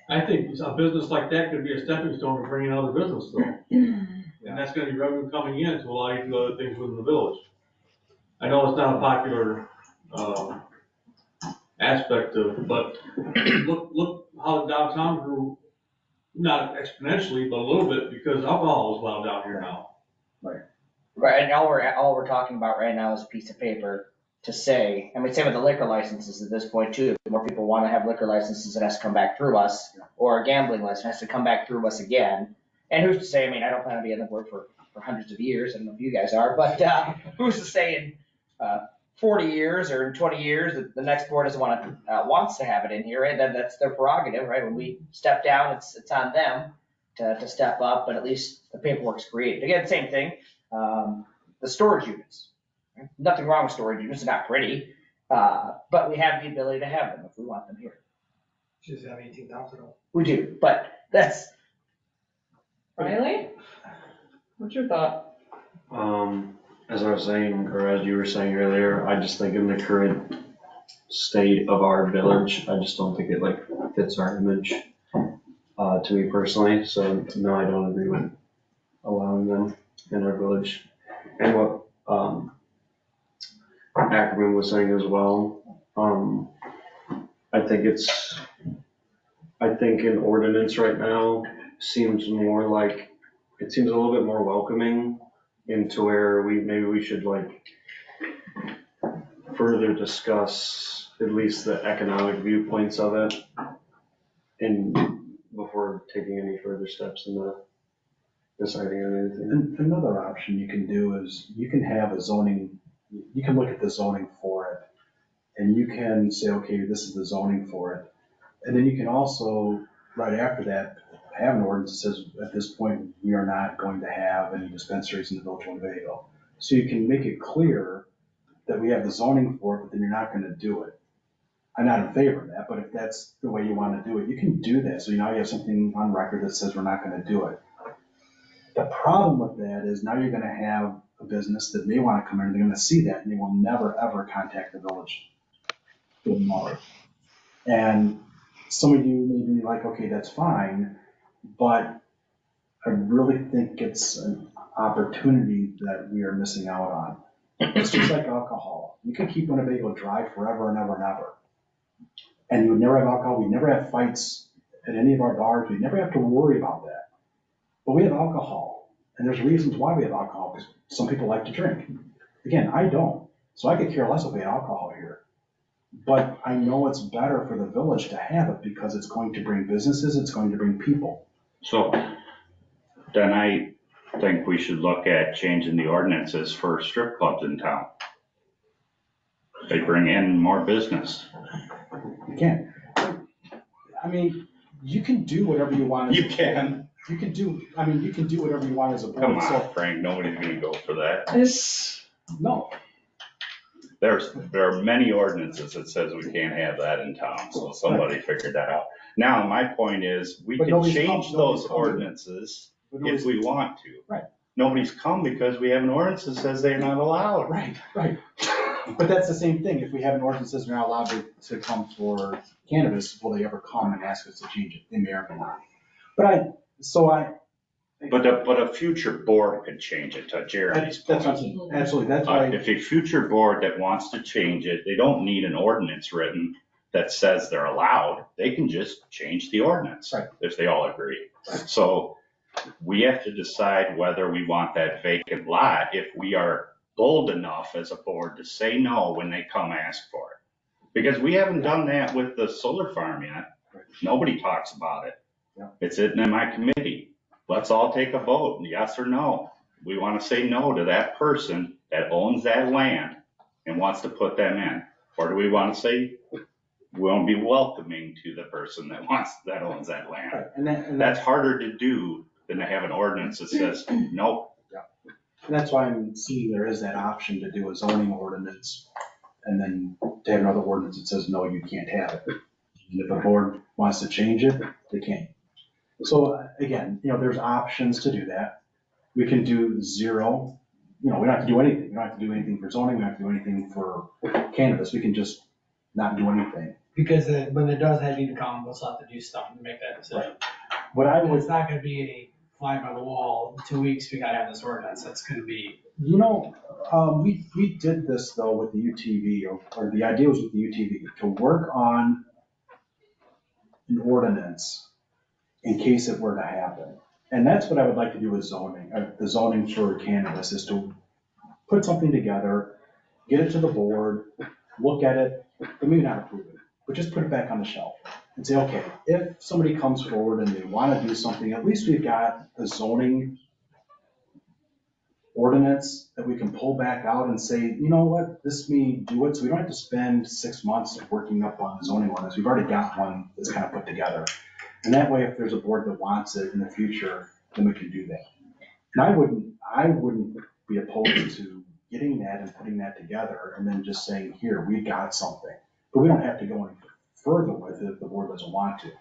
I think a business like that could be a stepping stone to bring in other business though. And that's gonna be revenue coming in to allow you to do other things within the village. I know it's not a popular, aspect of it, but look how downtown grew, not exponentially, but a little bit, because alcohol is allowed down here now. Right, and all we're talking about right now is a piece of paper to say, I mean, same with the liquor licenses at this point too. The more people want to have liquor licenses, it has to come back through us, or a gambling license has to come back through us again. And who's to say, I mean, I don't plan to be on the board for hundreds of years, I don't know if you guys are, but who's to say in 40 years or in 20 years that the next board wants to have it in here, right? Then that's their prerogative, right? When we step down, it's on them to step up, but at least the paperwork's created. Again, same thing, the storage units. Nothing wrong with storage units, they're not pretty, but we have the ability to have them if we want them here. Just have 18,000. We do, but that's. Riley? What's your thought? As I was saying, or as you were saying earlier, I just think in the current state of our village, I just don't think it like fits our image, to me personally. So no, I don't agree with allowing them in our village. And what, Ackerman was saying as well, I think an ordinance right now seems more like, it seems a little bit more welcoming into where maybe we should like further discuss at least the economic viewpoints of it and before taking any further steps in the deciding on anything. And another option you can do is you can have a zoning, you can look at the zoning for it and you can say, okay, this is the zoning for it. And then you can also, right after that, have an ordinance that says at this point, we are not going to have any dispensaries in the village of Winnebago. So you can make it clear that we have the zoning for it, but then you're not going to do it. I'm not in favor of that, but if that's the way you want to do it, you can do that. So now you have something on record that says we're not going to do it. The problem with that is now you're going to have a business that may want to come in, and they're going to see that, and they will never, ever contact the village anymore. And some of you may be like, okay, that's fine, but I really think it's an opportunity that we are missing out on. It's just like alcohol. You can keep Winnebago dry forever and ever and ever. And you would never have alcohol. We never have fights at any of our bars. We never have to worry about that. But we have alcohol. And there's reasons why we have alcohol, because some people like to drink. Again, I don't. So I could care less if we had alcohol here. But I know it's better for the village to have it because it's going to bring businesses, it's going to bring people. So then I think we should look at changing the ordinances for strip clubs in town. They bring in more business. You can. I mean, you can do whatever you want. You can. You can do, I mean, you can do whatever you want as a board. Come So, on, Frank, nobody's gonna go for that. no. There are many ordinances that says we can't have that in town, so somebody figured that out. Now, my point is, we But can nobody's change come- those nobody's come. ordinances But if nobody's- we want to. Right. Nobody's come because we have an ordinance that says they're not allowed. Right, right. But that's the same thing. If we have an ordinance that says we're not allowed to come for cannabis, will they ever come and ask us to change it? They may or may not. But a future board could change it, to Jeremy's That's what I'm point. saying. Absolutely. That's why. If a future board that wants to change it, they don't need an ordinance written that says they're allowed. They can just change the ordinance Right. if they all agree. Right. So we have to decide whether we want that vacant lot, if we are bold enough as a board to say no when they come ask for it. Because we haven't done that with the solar farm yet. Nobody talks about it. Yeah. It's sitting in my committee. Let's all take a vote, yes or no. We want to say no to that person that owns that land and wants to put them in. Or do we want to say we won't be welcoming to the person that owns that land? Right. And that's harder to do than to have an ordinance that says no. Yeah. And that's why I'm seeing there is that option to do a zoning ordinance and then to have another ordinance that says, no, you can't have it. And if a board wants to change it, they can. So again, there's options to do that. We can do zero, we don't have to do anything. We don't have to do anything for zoning. We don't have to do anything for cannabis. We can just not do anything. Because when it does have you to come, we'll still have to do something to make that decision. What I would, It's not gonna be a fly by the wall, 2 weeks, we gotta have this ordinance. It's gonna be. we did this though with the UTV, or the idea was with the UTV, to work on an ordinance in case it were to happen. And that's what I would like to do with zoning, the zoning for cannabis, is to put something together, get it to the board, look at it, but maybe not approve it, but just put it back on the shelf and say, okay, if somebody comes forward and they want to do something, at least we've got a zoning ordinance that we can pull back out and say, you know what, this may do it, so we don't have to spend 6 months working up on the zoning ordinance. We've already got one that's kind of put together. And that way, if there's a board that wants it in the future, then we can do that. And I wouldn't be opposed to getting that and putting that together and then just saying, here, we got something. But we don't have to go any further with it if the board doesn't want to.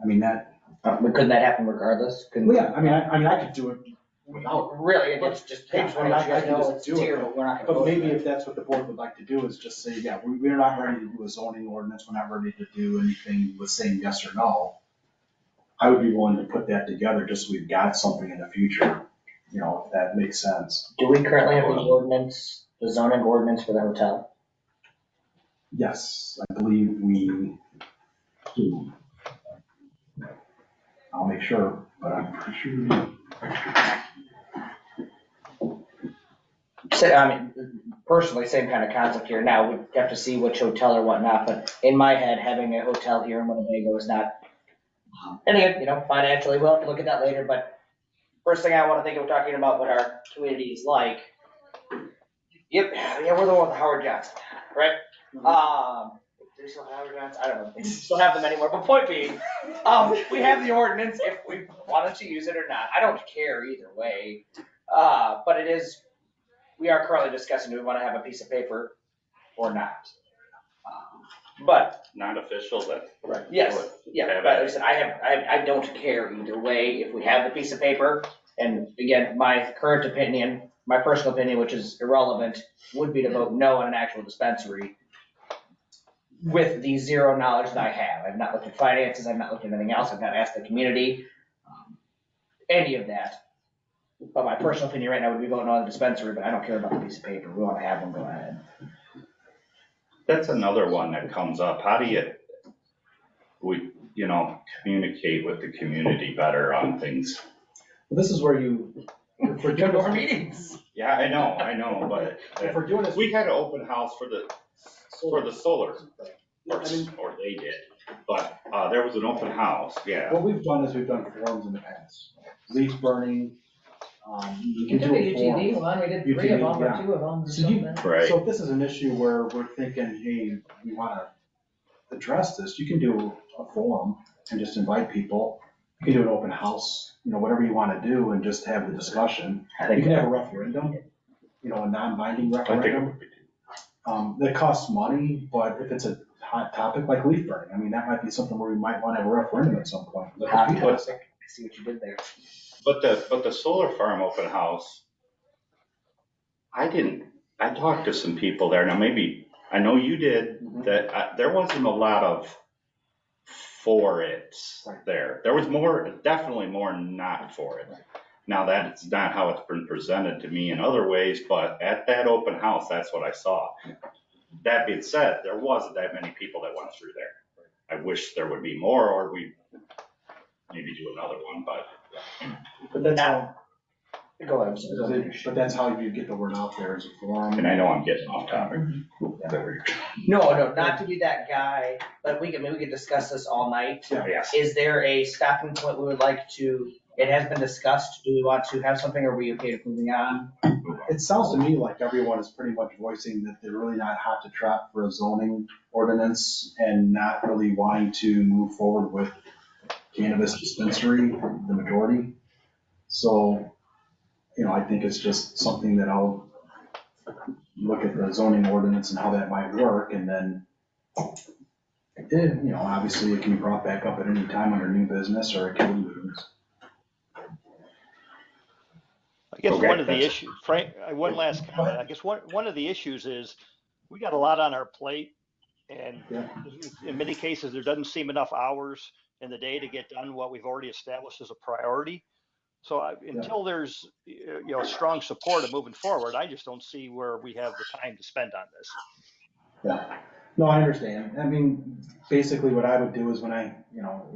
I mean, that. But couldn't that happen regardless? Well, yeah, I could do it without. Really, it's just, hey, just want to let you guys know it's do here, it. but we're not gonna. But maybe if that's what the board would like to do, is just say, yeah, we're not ready to do a zoning ordinance, we're not ready to do anything with saying yes or no. I would be willing to put that together just so we've got something in the future, if that makes sense. Do we currently have the zoning ordinance for the hotel? Yes, I believe we do. I'll make sure, but I'm pretty sure we do. Personally, same kind of concept here. Now, we have to see which hotel or whatnot, but in my head, having a hotel here in Winnebago is not, and again, financially, we'll have to look at that later, but first thing I want to think of talking about what our community is like. Yep, yeah, we're the one with Howard Johnson, right? Do we still have Howard Johnson? I don't know if we still have them anymore, but point being, we have the ordinance if we wanted to use it or not. I don't care either way, but we are currently discussing, do we want to have a piece of paper or not? But. Not official, but. Right. Yes, yeah, but listen, I don't care either way if we have the piece of paper. And again, my current opinion, my personal opinion, which is irrelevant, would be to vote no on an actual dispensary with the zero knowledge that I have. I've not looked at finances, I've not looked at anything else, I've not asked the community, any of that. But my personal opinion right now would be voting on the dispensary, but I don't care about the piece of paper. We want to have one, go ahead. That's another one that comes up. How do we communicate with the community better on things? Well, this is where if we're doing more meetings. Yeah, I know, but if we're doing this, we had an open house for the solar, or they did, but there was an open house, yeah. What we've done is we've done forums in the past, leaf burning. You can do a UTV one, we did 3 of them or 2 of them or something. Right. So if this is an issue where we're thinking, hey, we want to address this, you can do a forum and just invite people. You can do an open house, whatever you want to do, and just have the discussion. You can have a referendum, a non-binding referendum. That costs money, but if it's a hot topic like leaf burning, that might be something where we might want to have a referendum at some point. Hot topic. I see what you did there. But the solar farm open house, I didn't I talked to some people there. Now, maybe, I know you did, that there wasn't a lot of for it there. There was more, definitely more not for it. Now, that's not how it's been presented to me in other ways, but at that open house, that's what I saw. That being said, there wasn't that many people that went through there. I wish there would be more, or we maybe do another one, but. But that's how, Go ahead. Mr. but that's how you get the word out there as a forum. And I know I'm getting off topic. No, not to be that guy, but maybe we could discuss this all night. Yes. Is there a stopping point we would like to, it has been discussed, do we want to have something, or are we okay with moving on? It sounds to me like everyone is pretty much voicing that they're really not hot to trot for a zoning ordinance and not really wanting to move forward with cannabis dispensary, the majority. So, I think it's just something that I'll look at the zoning ordinance and how that might work, and then, obviously it can be brought back up at any time under new business or a committee meetings. I guess Okay, one of the that's- issues, Frank, one last comment. I guess one of the issues is we got a lot on our plate, and Yeah. in many cases, there doesn't seem enough hours in the day to get done what we've already established as a priority. So until there's, strong support of moving forward, I just don't see where we have the time to spend on this. Yeah, no, I understand. I mean, basically what I would do is when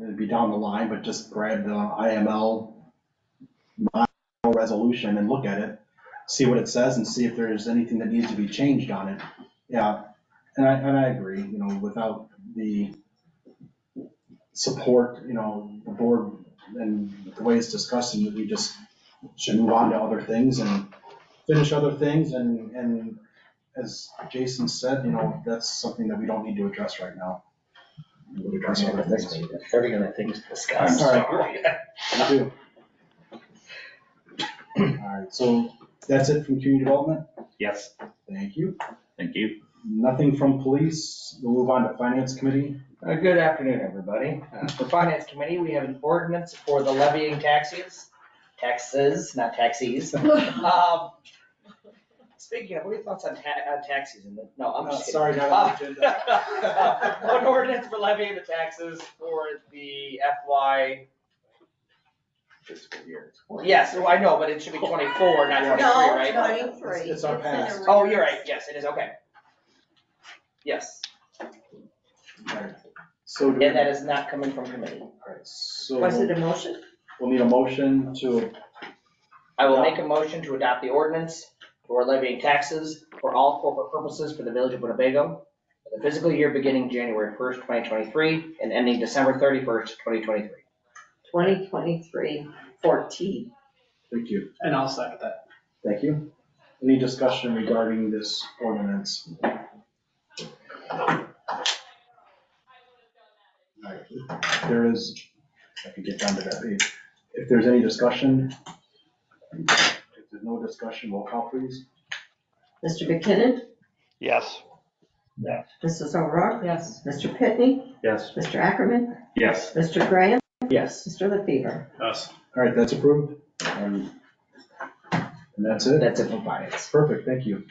it'd be down the line, but just grab the IML resolution and look at it, see what it says and see if there's anything that needs to be changed on it. Yeah, and I agree, without the support, the board and the way it's discussing, that we just should move on to other things and finish other things, and as Jason said, that's something that we don't need to address right now. We'll address other things. 30 other things to discuss. All right. We do. All right, so that's it from community development? Yes, Thank you. thank you. Nothing from police. We'll move on to finance committee. Good afternoon, everybody. For Finance Committee, we have an ordinance for the levying taxes, not taxis. Speaking of, what are your thoughts on taxis? No, I'm just kidding. Sorry, not on the agenda. An ordinance for levying the taxes for the FY. Fiscal year. Yes, well, I know, but it should be 24, not 23, No, right? 23. It's our past. Oh, you're right. Yes, it is. Okay. Yes, All right. So, and that is not coming from committee. all right, so Was it a motion? we'll need a motion to, I will make a motion to adopt the ordinance for levying taxes for all corporate purposes for the village of Winnebago for the fiscal year beginning January 1st, 2023 and ending December 31st, 2023. 2023-14. thank you. And I'll second that. Thank you. Any discussion regarding this ordinance? All right, there is, if I could get down to that page. If there's any discussion, if there's no discussion, roll call please. Mr. McKinnon? Yes. Mrs. O'Rourke? Yes. Mr. Pitney? Yes. Mr. Ackerman? Yes, Mr. Grant? Yes. Mr. LaFever? Yes. All right, that's approved. And that's it. That's it from finance. Perfect, thank you.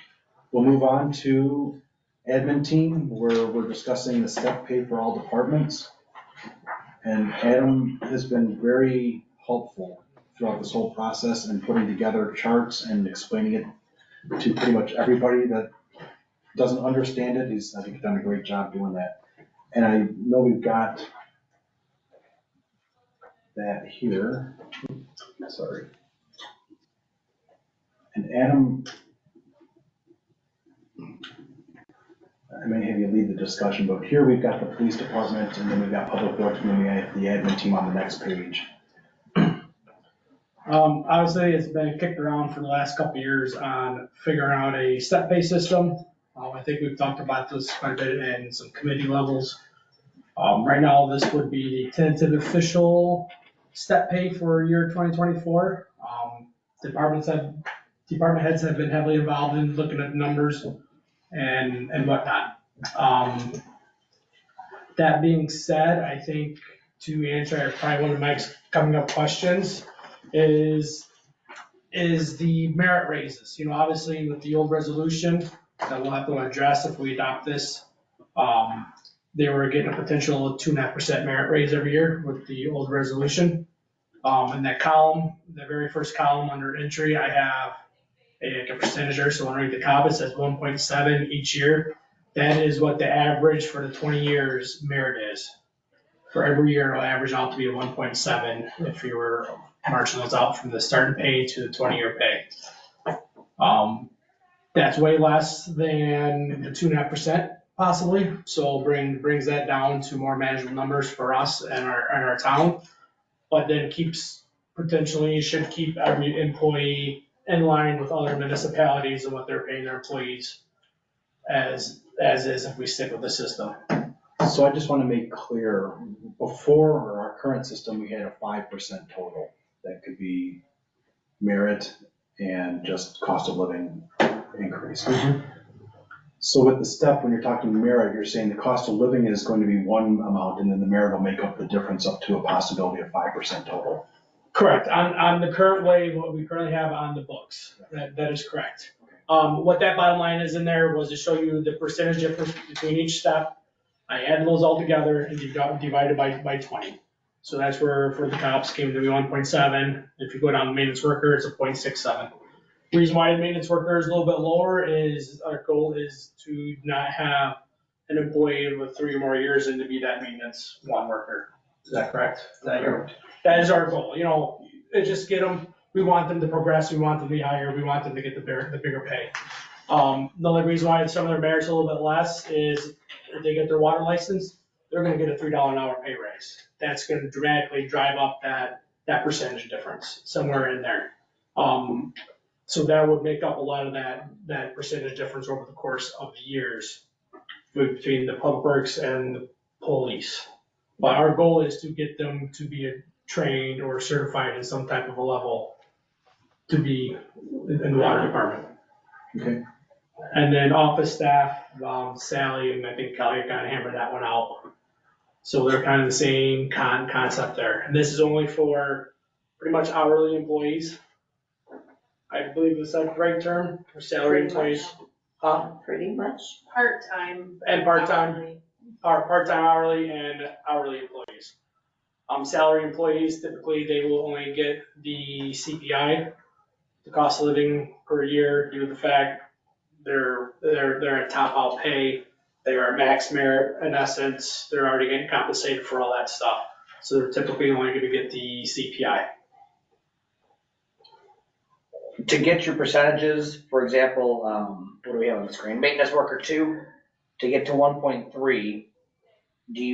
We'll move on to admin team, where we're discussing the step pay for all departments. And Adam has been very helpful throughout this whole process and putting together charts and explaining it to pretty much everybody that doesn't understand it. I think, done a great job doing that. And I know we've got that here. Sorry. And Adam, I may have you lead the discussion, but here we've got the police department, and then we've got public works, and then we have the admin team on the next page. Obviously, it's been kicked around for the last couple of years on figuring out a step pay system. I think we've talked about this quite a bit in some committee levels. Right now, this would be the tentative official step pay for year 2024. Department heads have been heavily involved in looking at numbers and whatnot. That being said, I think to answer probably one of Mike's coming up questions is is the merit raises. Obviously with the old resolution that we'll have to address if we adopt this, they were getting a potential 2.5% merit raise every year with the old resolution. In that column, the very first column under entry, I have a percentage there, so underneath the top it says 1.7 each year. That is what the average for the 20 years merit is. For every year, it'll average out to be a 1.7 if you were marching those out from the starting pay to the 20-year pay. That's way less than the 2.5% possibly, so brings that down to more manageable numbers for us and our town. But then should keep every employee in line with other municipalities and what they're paying their employees as is if we stick with the system. So I just want to make clear, before our current system, we had a 5% total that could be merit and just cost of living increase. Mm-hmm. So with the step, when you're talking merit, you're saying the cost of living is going to be one amount and then the merit will make up the difference up to a possibility of 5% total. Correct. On the current way, what we currently have on the books, that is correct. What that bottom line is in there was to show you the percentage difference between each step. I added those all together and divided by 20. So that's where for the cops came to be 1.7. If you go down to maintenance worker, it's a 0.67. The reason why the maintenance worker is a little bit lower is our goal is to not have an employee with 3 or more years and to be that maintenance one worker. Is that correct? That is our goal. Just get them. We want them to progress. We want them to be higher. We want them to get the bigger pay. The only reason why some of their merit's a little bit less is if they get their water license, they're going to get a $3 an hour pay raise. That's going to dramatically drive up that percentage difference somewhere in there. So that would make up a lot of that percentage difference over the course of the years between the public works and the police. But our goal is to get them to be trained or certified in some type of a level to be in the water department. Okay. And then office staff, Sally and I think Kelly kind of hammered that one out. So they're kind of the same concept there. And this is only for pretty much hourly employees. I believe is that the right term for salary employees? Pretty much. Part-time. And part-time, part-time hourly and hourly employees. Salary employees, typically they will only get the CPI, the cost of living per year, due to the fact they're at top out pay, they are at max merit in essence, they're already getting compensated for all that stuff. So they're typically only going to get the CPI. To get your percentages, for example, what do we have on the screen? Maintenance worker 2, to get to 1.3,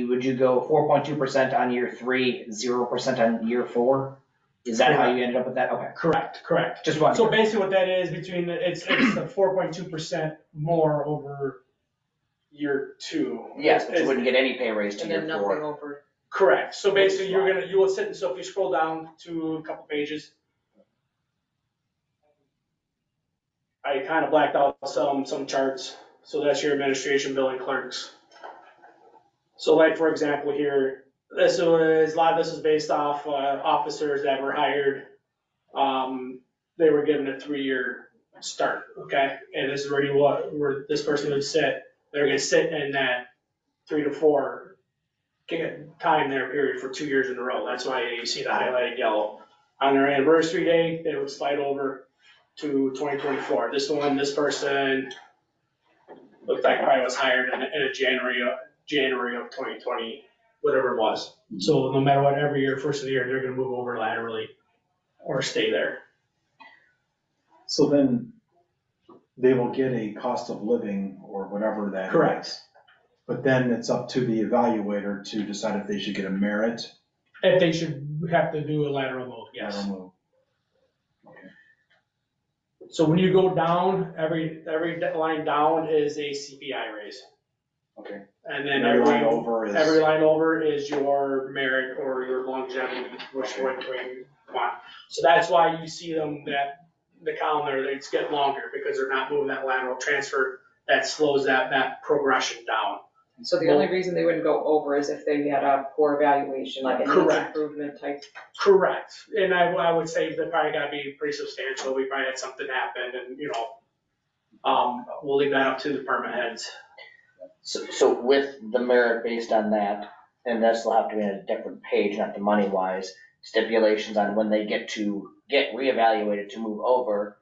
would you go 4.2% on year 3, 0% on year 4? Is that how you ended up with that? Okay. Correct. Just one. So basically what that is it's a 4.2% more over year 2. Yes, but you wouldn't get any pay raise to And year then 4. nothing over. Correct. So basically you will sit, so if you scroll down to a couple pages, I kind of blacked out some charts. So that's your administration billing clerks. So like, for example, here, a lot of this is based off officers that were hired. They were given a 3-year start, okay? And this is already where this person would sit. They're gonna sit in that 3 to 4 time there period for 2 years in a row. That's why you see the highlighted yellow. On their anniversary day, they would slide over to 2024. This person looked like probably was hired in January of 2020, whatever it was. So no matter what, every year, first of the year, they're gonna move over laterally or stay there. So then they will get a cost of living or whatever that is. Correct. But then it's up to the evaluator to decide if they should get a merit. If they should have to do a lateral move, yes. Lateral move. So when you go down, every line down is a CPI raise. Okay. And then Every line over is your merit or your longevity, which one you want. So that's why you see them that the column there, it's getting longer because they're not moving that lateral transfer. That slows that progression down. So the only reason they wouldn't go over is if they had a poor evaluation, like a needs Correct. improvement type. Correct, and I would say that probably gotta be pretty substantial, we probably had something happen and, we'll leave that up to the department heads. So with the merit based on that, and this will have to be on a different page, not the money wise, stipulations on when they get reevaluated to move over,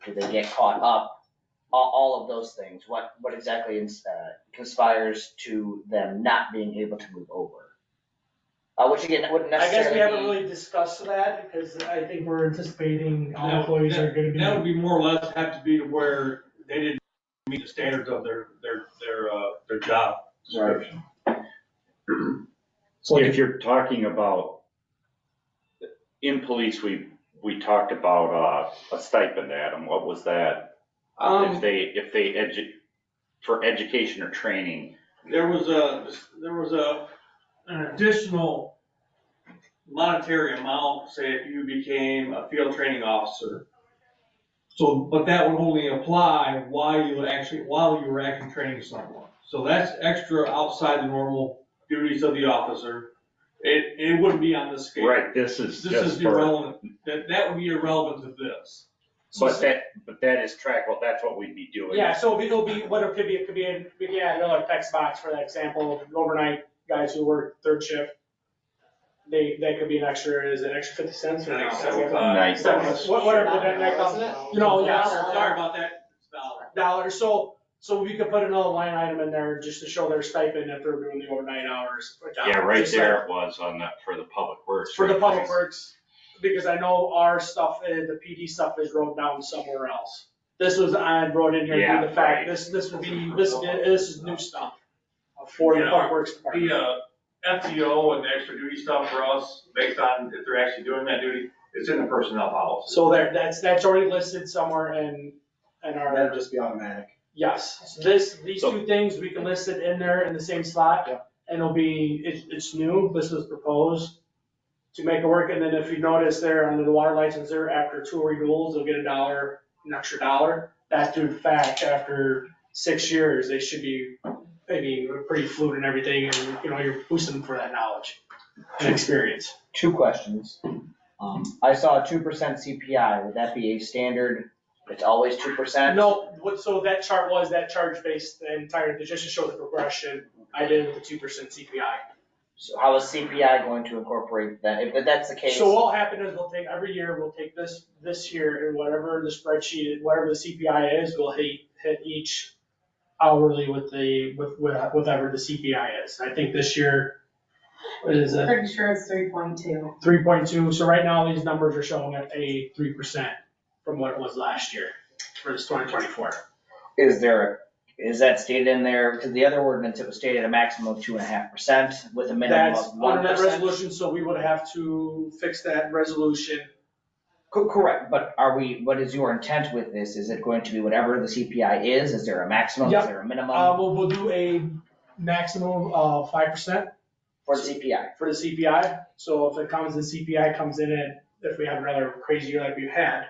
do they get caught up? All of those things, what exactly conspires to them not being able to move over? Which again, wouldn't I guess necessarily we haven't be. really discussed that, because I think we're anticipating all employees are gonna be. That would be more or less have to be to where they didn't meet the standards of their job description. So if you're talking about, in police, we talked about a stipend, Adam, what was that? If they for education or training. There was an additional monetary amount, say if you became a field training officer. So, but that would only apply while you were actually training someone. So that's extra outside the normal duties of the officer. It wouldn't be on this scale. Right, this is irrelevant. That would be irrelevant to this. But that is trackable, that's what we'd be doing. Yeah, so it'll be, what it could be, we can add another text box for that example, overnight guys who work third shift. That could be an extra, is it extra 50 cents or I think Nice. Whatever that comes, yeah. Sorry about that. It's $1. So we could put another line item in there just to show their stipend if they're doing the overnight hours. Yeah, right there it was on that for the public works. For the public works, because I know our stuff, the PD stuff is wrote down somewhere else. This was, I wrote in here, Yeah, the fact, right. this would be, this is new stuff for the public works department. The FTO and the extra duty stuff for us, based on if they're actually doing that duty, it's in the personnel policy. So that's already listed somewhere in our. That'd just be automatic. Yes, so these two things, we can list it in there in the same slot. Yeah. And it'll be, it's new, this was proposed to make it work, and then if you notice there under the water licensor, after 2 renewals, they'll get an extra $1. That's due to the fact, after 6 years, they should be, pretty fluid and everything, and, you're boosting them for that knowledge and experience. 2 questions. I saw a 2% CPI, would that be a standard, it's always 2%? No, so that chart based the entire, just to show the progression, I did it with the 2% CPI. So how is CPI going to incorporate that, if that's the case? So what'll happen is every year, we'll take this year, and whatever the spreadsheet, whatever the CPI is, we'll hit each hourly with whatever the CPI is. I think this year, what is it? Pretty sure it's 3.2. 3.2, so right now, these numbers are showing at a 3% from what it was last year, for this 2024. Is that stated in there, because the other ordinance, it was stated a maximum of 2.5% with a minimum That's of 1%? under that resolution, so we would have to fix that resolution. Correct, but what is your intent with this? Is it going to be whatever the CPI is? Is there a maximum? Yep. Is there a minimum? We'll do a maximum of 5%. For the CPI? For the CPI, so if the CPI comes in and if we have another crazy year like we've had,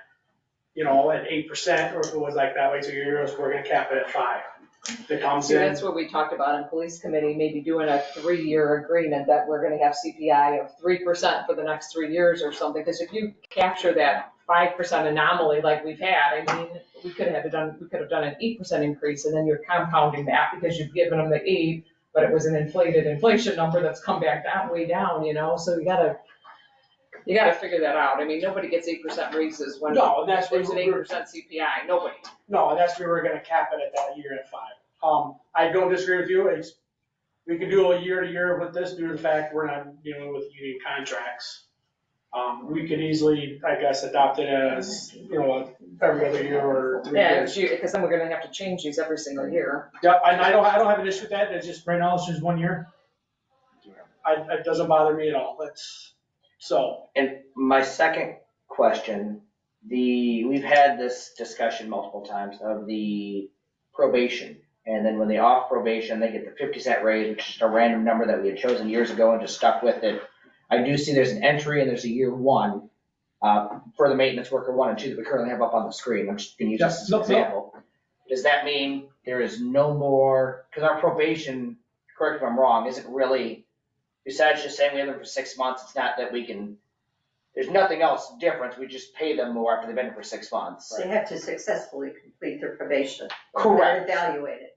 at 8%, or if it was like that way 2 years, we're gonna cap it at 5. If it comes See, in. that's what we talked about in police committee, maybe doing a 3-year agreement that we're gonna have CPI of 3% for the next 3 years or something, because if you capture that 5% anomaly like we've had, we could have done an 8% increase, and then you're compounding that because you've given them the 8, but it was an inflated inflation number that's come back way down, so you gotta figure that out. Nobody gets 8% raises when No, that's there's an what 8% CPI, nobody. No, and that's where we're gonna cap it at that year at 5. I don't disagree with you, we could do a year to year with this due to the fact we're not dealing with union contracts. We could easily, I guess, adopt it as, every other year or 3 years. Yeah, because then we're gonna have to change these every single year. Yep, and I don't have an issue with that, it's just, right now, it's just 1 year. It doesn't bother me at all, And my second question, we've had this discussion multiple times of the probation. And then when they off probation, they get the 50-cent raise, which is a random number that we had chosen years ago and just stuck with it. I do see there's an entry and there's a year 1 for the maintenance worker 1 and 2 that we currently have up on the screen. I'm just gonna use this as an example. Does that mean there is no more, because our probation correct if I'm wrong, isn't really, besides just saying we have them for 6 months, it's not that we can, there's nothing else different, we just pay them more after they've been here for 6 months. They have to successfully complete their probation. Correct. Evaluated,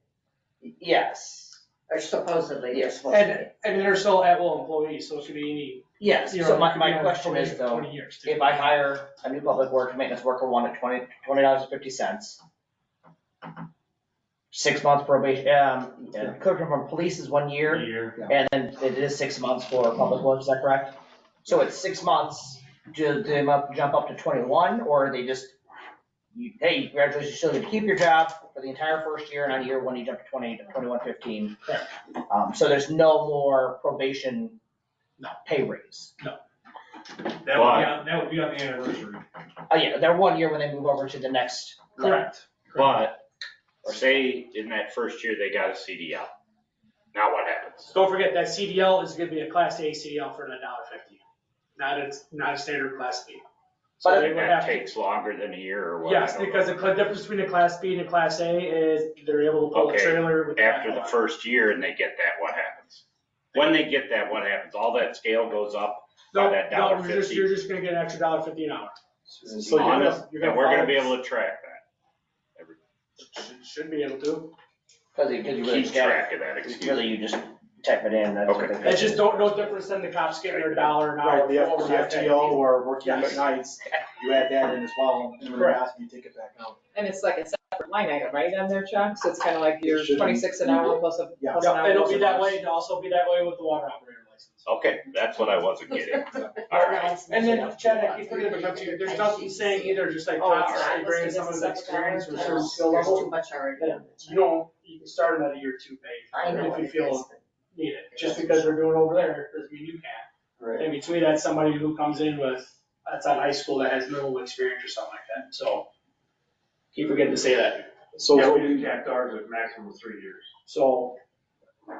Yes, or supposedly they're Yes. supposed to be. And they're still at-will employees, so it could be any, yes, you know. so my you could be on question is probation for though, 20 years too. if I hire a new public works maintenance worker one at $20.50, 6 months probation, clerk from police is 1 year, and then it is 6 months for public works, is that correct? So it's 6 months, do they jump up to 21, or are they just, hey, congratulations, you still get to keep your job for the entire first year, and on year one, you jump to 20 to 21.15? Correct. So there's no more probation pay raise? No. That would be on the anniversary. Oh, yeah, they're 1 year when they move over to the next. Correct. But say in that first year they got a CDL. Now what happens? Don't forget that CDL is gonna be a Class A CDL for $1.50, not a standard Class B. So But they would That have to. takes longer than a year or what? Yes, I don't because know. the difference between a Class B and a Class A is they're able to pull a Okay, trailer with. After the first year and they get that, what happens? When they get that, what happens? All that scale goes up by that No, $1.50? you're just gonna get an extra $1.50 an hour. So and we're gonna be able to track that. Should be able to. Because you really Keep just track of that, excuse really me. you just type it in, that's what Okay. they. It's just no difference than the cops getting their $1 an hour. Right, the for overtime pay. FTO or working Yes. nights, you add that in as well, and when they ask you, take it back out. And it's like a separate line item, right, on their check? So it's kind of like your It should be. 26 an hour plus a, Yeah. plus an hour. It'll plus be a that lunch. way, it'll also be that way with the water operator license. Okay, that's what I wasn't getting. All right. And then, Chad, I keep forgetting to mention, there's nothing saying either, just like cops, they bring in someone with experience or certain skill There's too level. much already. that You can start them at a year 2 pay. I know If what you it feel is. need it, just because they're doing over there, doesn't mean you can't. Right. In between that, somebody who comes in that's out of high school that has minimal experience or something like that, so. Keep forgetting to say that. So Yeah, what we we, do capped ours at maximum of 3 years. So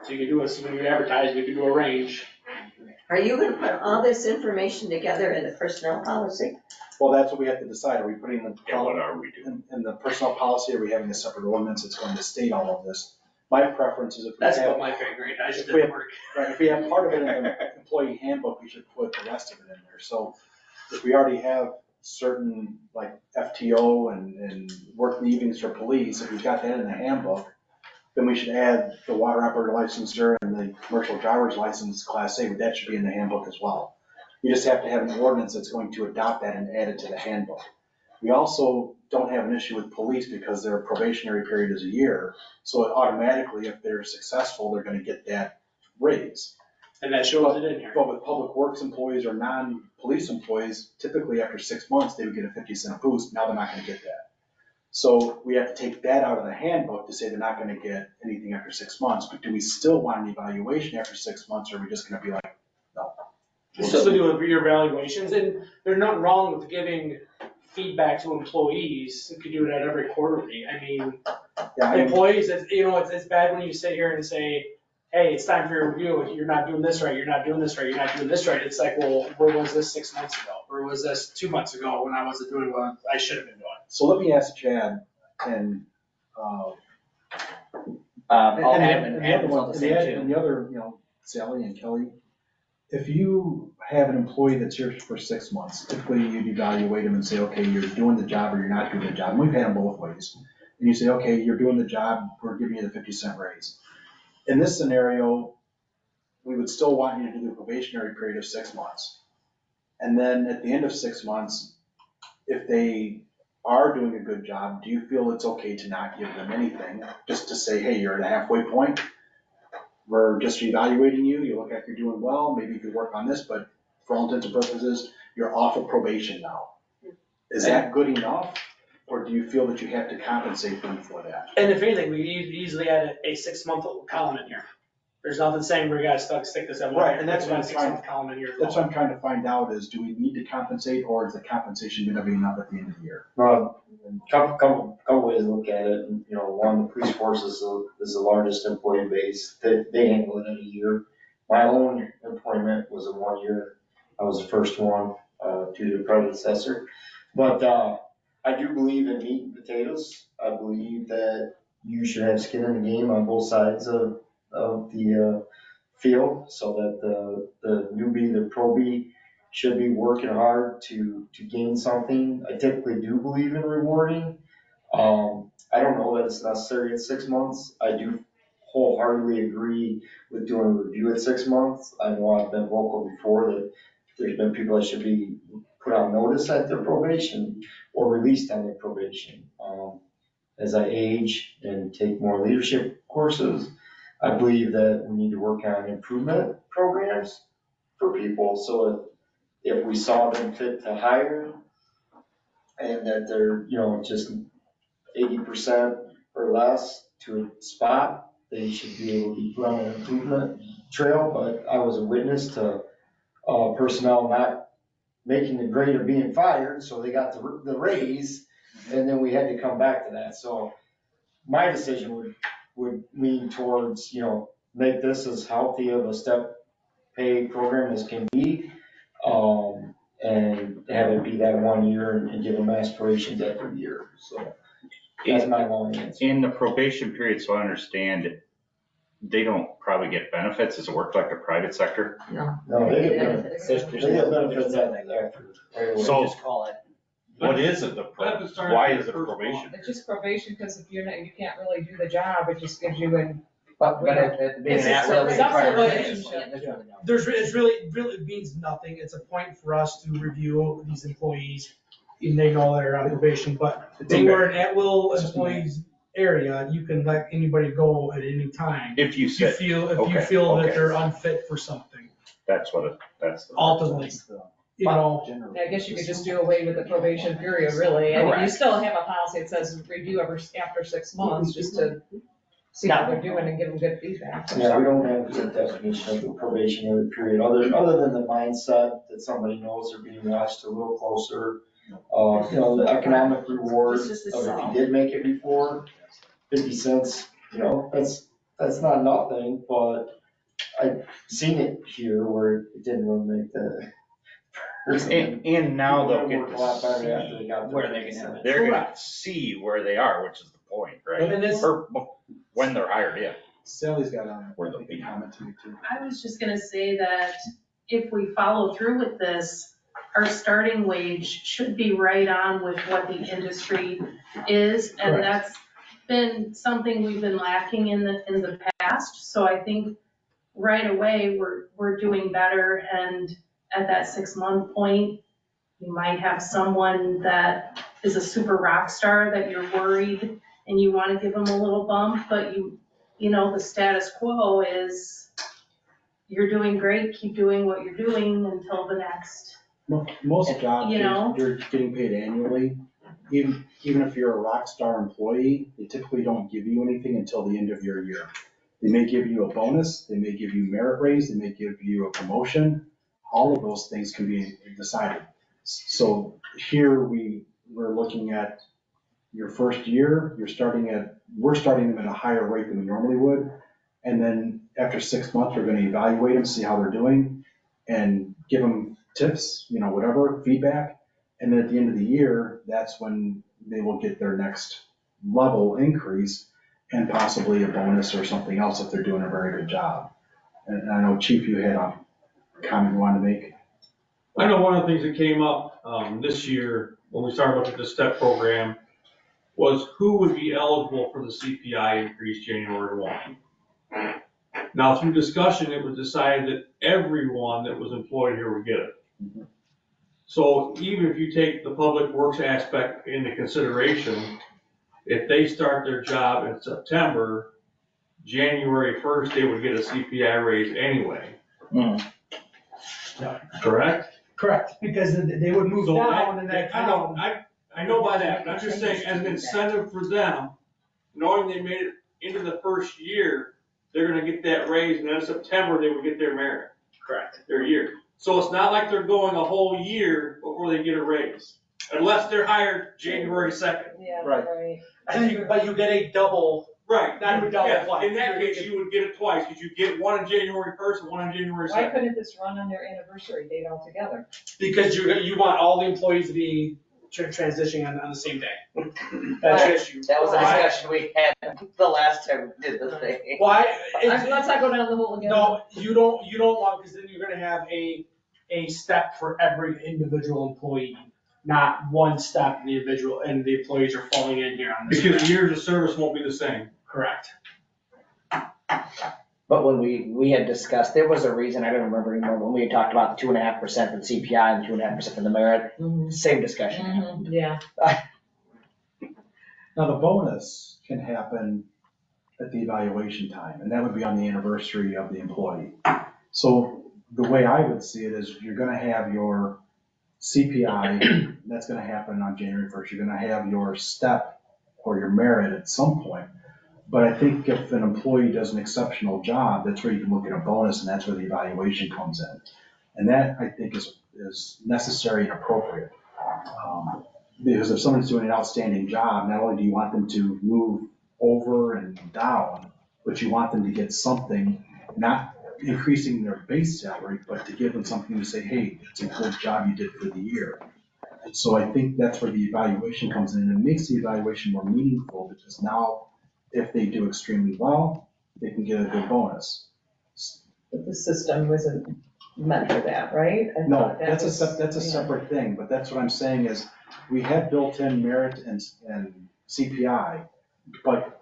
you can do when you advertise, we can do a range. Are you gonna put all this information together in the personnel policy? well, that's what we have to decide, are we putting the, Yeah, what are we doing? in the personnel policy, are we having a separate ordinance that's going to state all of this? My preference is if we That's have, about my pay grade, I just If we didn't have- work. right, if we have part of it in the employee handbook, we should put the rest of it in there. So if we already have certain like FTO and work leavings for police, if we've got that in the handbook, then we should add the water operator licensure and the commercial driver's license Class A, but that should be in the handbook as well. We just have to have an ordinance that's going to adopt that and add it to the handbook. We also don't have an issue with police because their probationary period is a year. So automatically, if they're successful, they're gonna get that raise. And that shows it in here. But with public works employees or non-police employees, typically after 6 months, they would get a 50-cent boost. Now they're not gonna get that. So we have to take that out of the handbook to say they're not gonna get anything after 6 months. But do we still want an evaluation after 6 months, or are we just gonna be like, no? You still do your evaluations, and there's nothing wrong with giving feedback to employees, you could do that every quarterly, I mean, Yeah, I mean, employees, it's bad when you sit here and say, hey, it's time for your review, you're not doing this right, you're not doing this right, you're not doing this right, it's like, well, where was this 6 months ago? Where was this 2 months ago when I wasn't doing what I should have been doing? so let me ask Chad and, All and admin, the other admin's all one, the same too. and the other, Sally and Kelly, if you have an employee that's here for 6 months, typically you'd evaluate them and say, okay, you're doing the job or you're not doing the job. And we've had them both ways. And you say, okay, you're doing the job, we're giving you the 50-cent raise. In this scenario, we would still want you to do the probationary period of 6 months. And then at the end of 6 months, if they are doing a good job, do you feel it's okay to not give them anything? Just to say, hey, you're at a halfway point. We're just evaluating you, you look like you're doing well, maybe you could work on this, but for all intents and purposes, you're off of probation now. Is that good enough, or do you feel that you have to compensate them for that? And if anything, we easily add a 6-month column in here. There's nothing saying we gotta stick this every year. Right, and that's what I'm There's a trying- 6-month column in here. That's what I'm trying to find out, is do we need to compensate, or is the compensation gonna be enough at the end of the year? Couple ways to look at it, and, one, the police force is the largest employee base, they handle it in a year. My own employment was in 1 year, I was the first one, to the predecessor. But, I do believe in meat and potatoes, I believe that you should have skin in the game on both sides of of the field, so that the newbie, the probie should be working hard to gain something. I typically do believe in rewarding. I don't know that it's necessary at 6 months. I do wholeheartedly agree with doing a review at 6 months. I know I've been vocal before that there's been people that should be put on notice at their probation or released on their probation. As I age and take more leadership courses, I believe that we need to work on improvement programs for people. So if we saw them fit to hire and that they're, just 80% or less to a spot, they should be able to be put on an improvement trail. But I was a witness to personnel not making the grade of being fired, so they got the raise, and then we had to come back to that. So my decision would lean towards, make this as healthy of a step pay program as can be, and have it be that 1 year and give them aspirations every year. So that's my long answer. In the probation period, so I understand, they don't probably get benefits. Does it work like the private sector? No, they get benefits. They get benefits after. So Just call it. what is it? Why is it probation? It's just probation, because if you're not, you can't really do the job, it just gives you an. But at being It's an just at-will, a they separate try to- relationship. It's really means nothing. It's a point for us to review these employees, and they know they're on probation, but they were an at-will employees area, you can let anybody go at any time. If you If you feel that they're unfit for something, that's what that's. ultimately, I guess you could just do away with the probation period, really. I mean, you still have a policy that says review after 6 months, just to see how they're doing and give them good feedback. Yeah, we don't have a definition of the probationary period, other than the mindset that somebody knows they're being watched a little closer. The economic reward of if you did make it before, 50 cents, that's not nothing, but I've seen it here where it didn't really make the. And now they'll get Work a lot better after they to got see where they can have it. they're gonna see where they are, which is the point, right? And it's- Or when they're hired in. Sally's got a Where they'll be. comment to me too. I was just gonna say that if we follow through with this, our starting wage should be right on with what the industry is. And Correct. that's been something we've been lacking in the past. So I think right away, we're doing better. And at that 6-month point, you might have someone that is a super rock star that you're worried and you wanna give them a little bump, but the status quo is you're doing great, keep doing what you're doing until the next. Most jobs, You know? you're getting paid annually. Even if you're a rock star employee, they typically don't give you anything until the end of your year. They may give you a bonus, they may give you merit raise, they may give you a promotion. All of those things can be decided. So here we're looking at your first year, we're starting them at a higher rate than we normally would. And then after 6 months, we're gonna evaluate them, see how they're doing, and give them tips, whatever, feedback. And then at the end of the year, that's when they will get their next level increase and possibly a bonus or something else if they're doing a very good job. And I know, Chief, you had a comment you wanted to make. I know one of the things that came up this year when we started looking at the STEP program was who would be eligible for the CPI increase January 1. Now, through discussion, it was decided that everyone that was employed here would get it. So even if you take the public works aspect into consideration, if they start their job in September, January 1st, they would get a CPI raise anyway. Correct? Correct, because they would move So down and that I know, I know by that, but I'm just saying, as an incentive for them, knowing they made it into the first year, they're gonna get that raise, and then in September, they would get their merit. Correct. Their year. So it's not like they're going a whole year before they get a raise, unless they're hired January 2nd. Yeah, Right. right. But you get a double. Right. Not a double Yeah, flag. in that case, you would get it twice, because you get one on January 1st and one on January Why 2nd. couldn't this run on their anniversary date altogether? Because you want all the employees to be transitioning on the same day. That's the issue. That was a Why? discussion we had the last time we did the thing. Why? Let's not go down the hole again. No, you don't want, because then you're gonna have a step for every individual employee, not one step and the employees are falling in here on this. Because years of service won't be the same. Correct. But when we had discussed, there was a reason, I don't remember anymore, when we had talked about the 2.5% for the CPI and 2.5% for the merit, same discussion. Yeah. Now, the bonus can happen at the evaluation time, and that would be on the anniversary of the employee. So the way I would see it is you're gonna have your CPI, that's gonna happen on January 1st. You're gonna have your step or your merit at some point. But I think if an employee does an exceptional job, that's where you can look at a bonus, and that's where the evaluation comes in. And that, I think, is necessary and appropriate. Because if someone's doing an outstanding job, not only do you want them to move over and down, but you want them to get something, not increasing their base salary, but to give them something to say, hey, it's a good job you did for the year. And so I think that's where the evaluation comes in, and it makes the evaluation more meaningful, because now if they do extremely well, they can get a good bonus. But the system wasn't meant for that, right? I No, thought that that's was- that's a separate thing, but that's what I'm saying is, we had built-in merit and CPI, but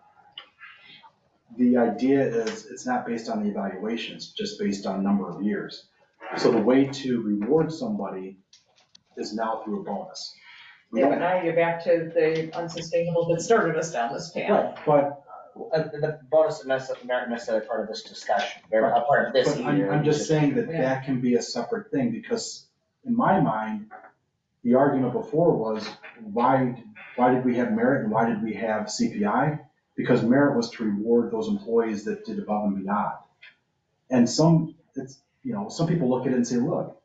the idea is, it's not based on the evaluation, it's just based on number of years. So the way to reward somebody is now through a bonus. Yeah, but now you're back to the unsustainable that started us down this path. Right, but The bonus is not necessarily part of this discussion, they're a part of this But either. I'm just saying that Yeah. that can be a separate thing, because in my mind, the argument before was, why did we have merit and why did we have CPI? Because merit was to reward those employees that did above and beyond. And some people look at it and say, look,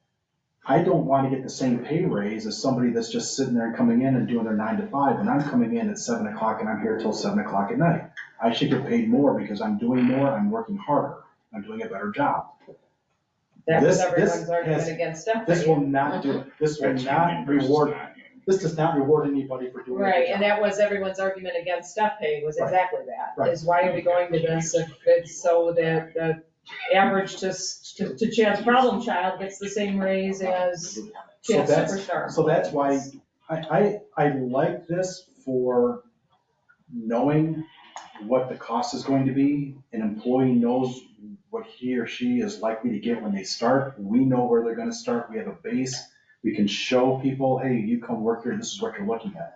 I don't want to get the same pay raise as somebody that's just sitting there and coming in and doing their 9 to 5, and I'm coming in at 7 o'clock and I'm here till 7 o'clock at night. I should get paid more because I'm doing more, I'm working harder, I'm doing a better job. That was This everyone's argument has- against step This pay. will not do, this will not reward, this does not reward anybody for doing a Right, good and job. that was everyone's argument against step pay, was Right. exactly that. Right. Is why are we going to this if it's so that the average to Chad's problem child gets the same raise as So Chad's that's, superstar. so that's why I like this for knowing what the cost is going to be. An employee knows what he or she is likely to get when they start. We know where they're gonna start. We have a base. We can show people, hey, you come work here, this is what you're looking at.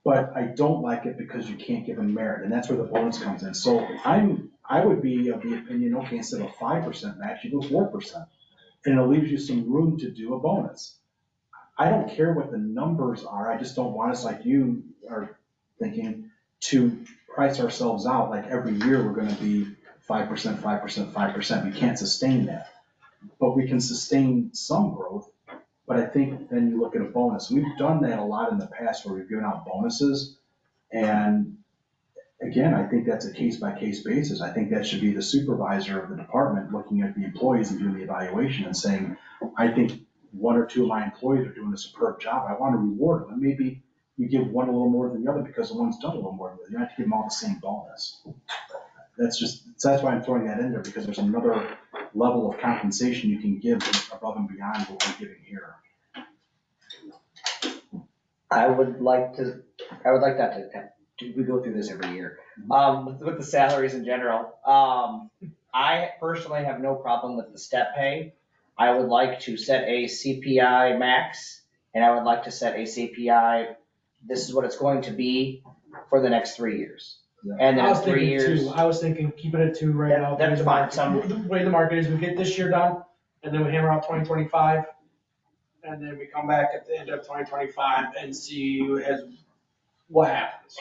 But I don't like it because you can't give them merit, and that's where the bonus comes in. So I would be of the opinion, okay, instead of 5% match, you go 4%. And it leaves you some room to do a bonus. I don't care what the numbers are, I just don't want us, like you are thinking, to price ourselves out, like every year we're gonna be 5%, 5%, 5%. We can't sustain that. But we can sustain some growth, but I think then you look at a bonus. We've done that a lot in the past where we've given out bonuses. And again, I think that's a case-by-case basis. I think that should be the supervisor of the department looking at the employees and doing the evaluation and saying, I think 1 or 2 of my employees are doing a superb job. I want to reward them. And maybe you give one a little more than the other because the one's done a little more than the other. You don't have to give them all the same bonus. That's why I'm throwing that in there, because there's another level of compensation you can give above and beyond what we're giving here. I would like that we go through this every year, with the salaries in general. I personally have no problem with the step pay. I would like to set a CPI max, and I would like to set a CPI, this is what it's going to be for the next 3 years. And then I in was 3 thinking years. 2. I was thinking keeping it 2 right now. That's fine. The way the market is, we get this year done, and then we hammer out 2025, and then we come back at the end of 2025 and see what happens.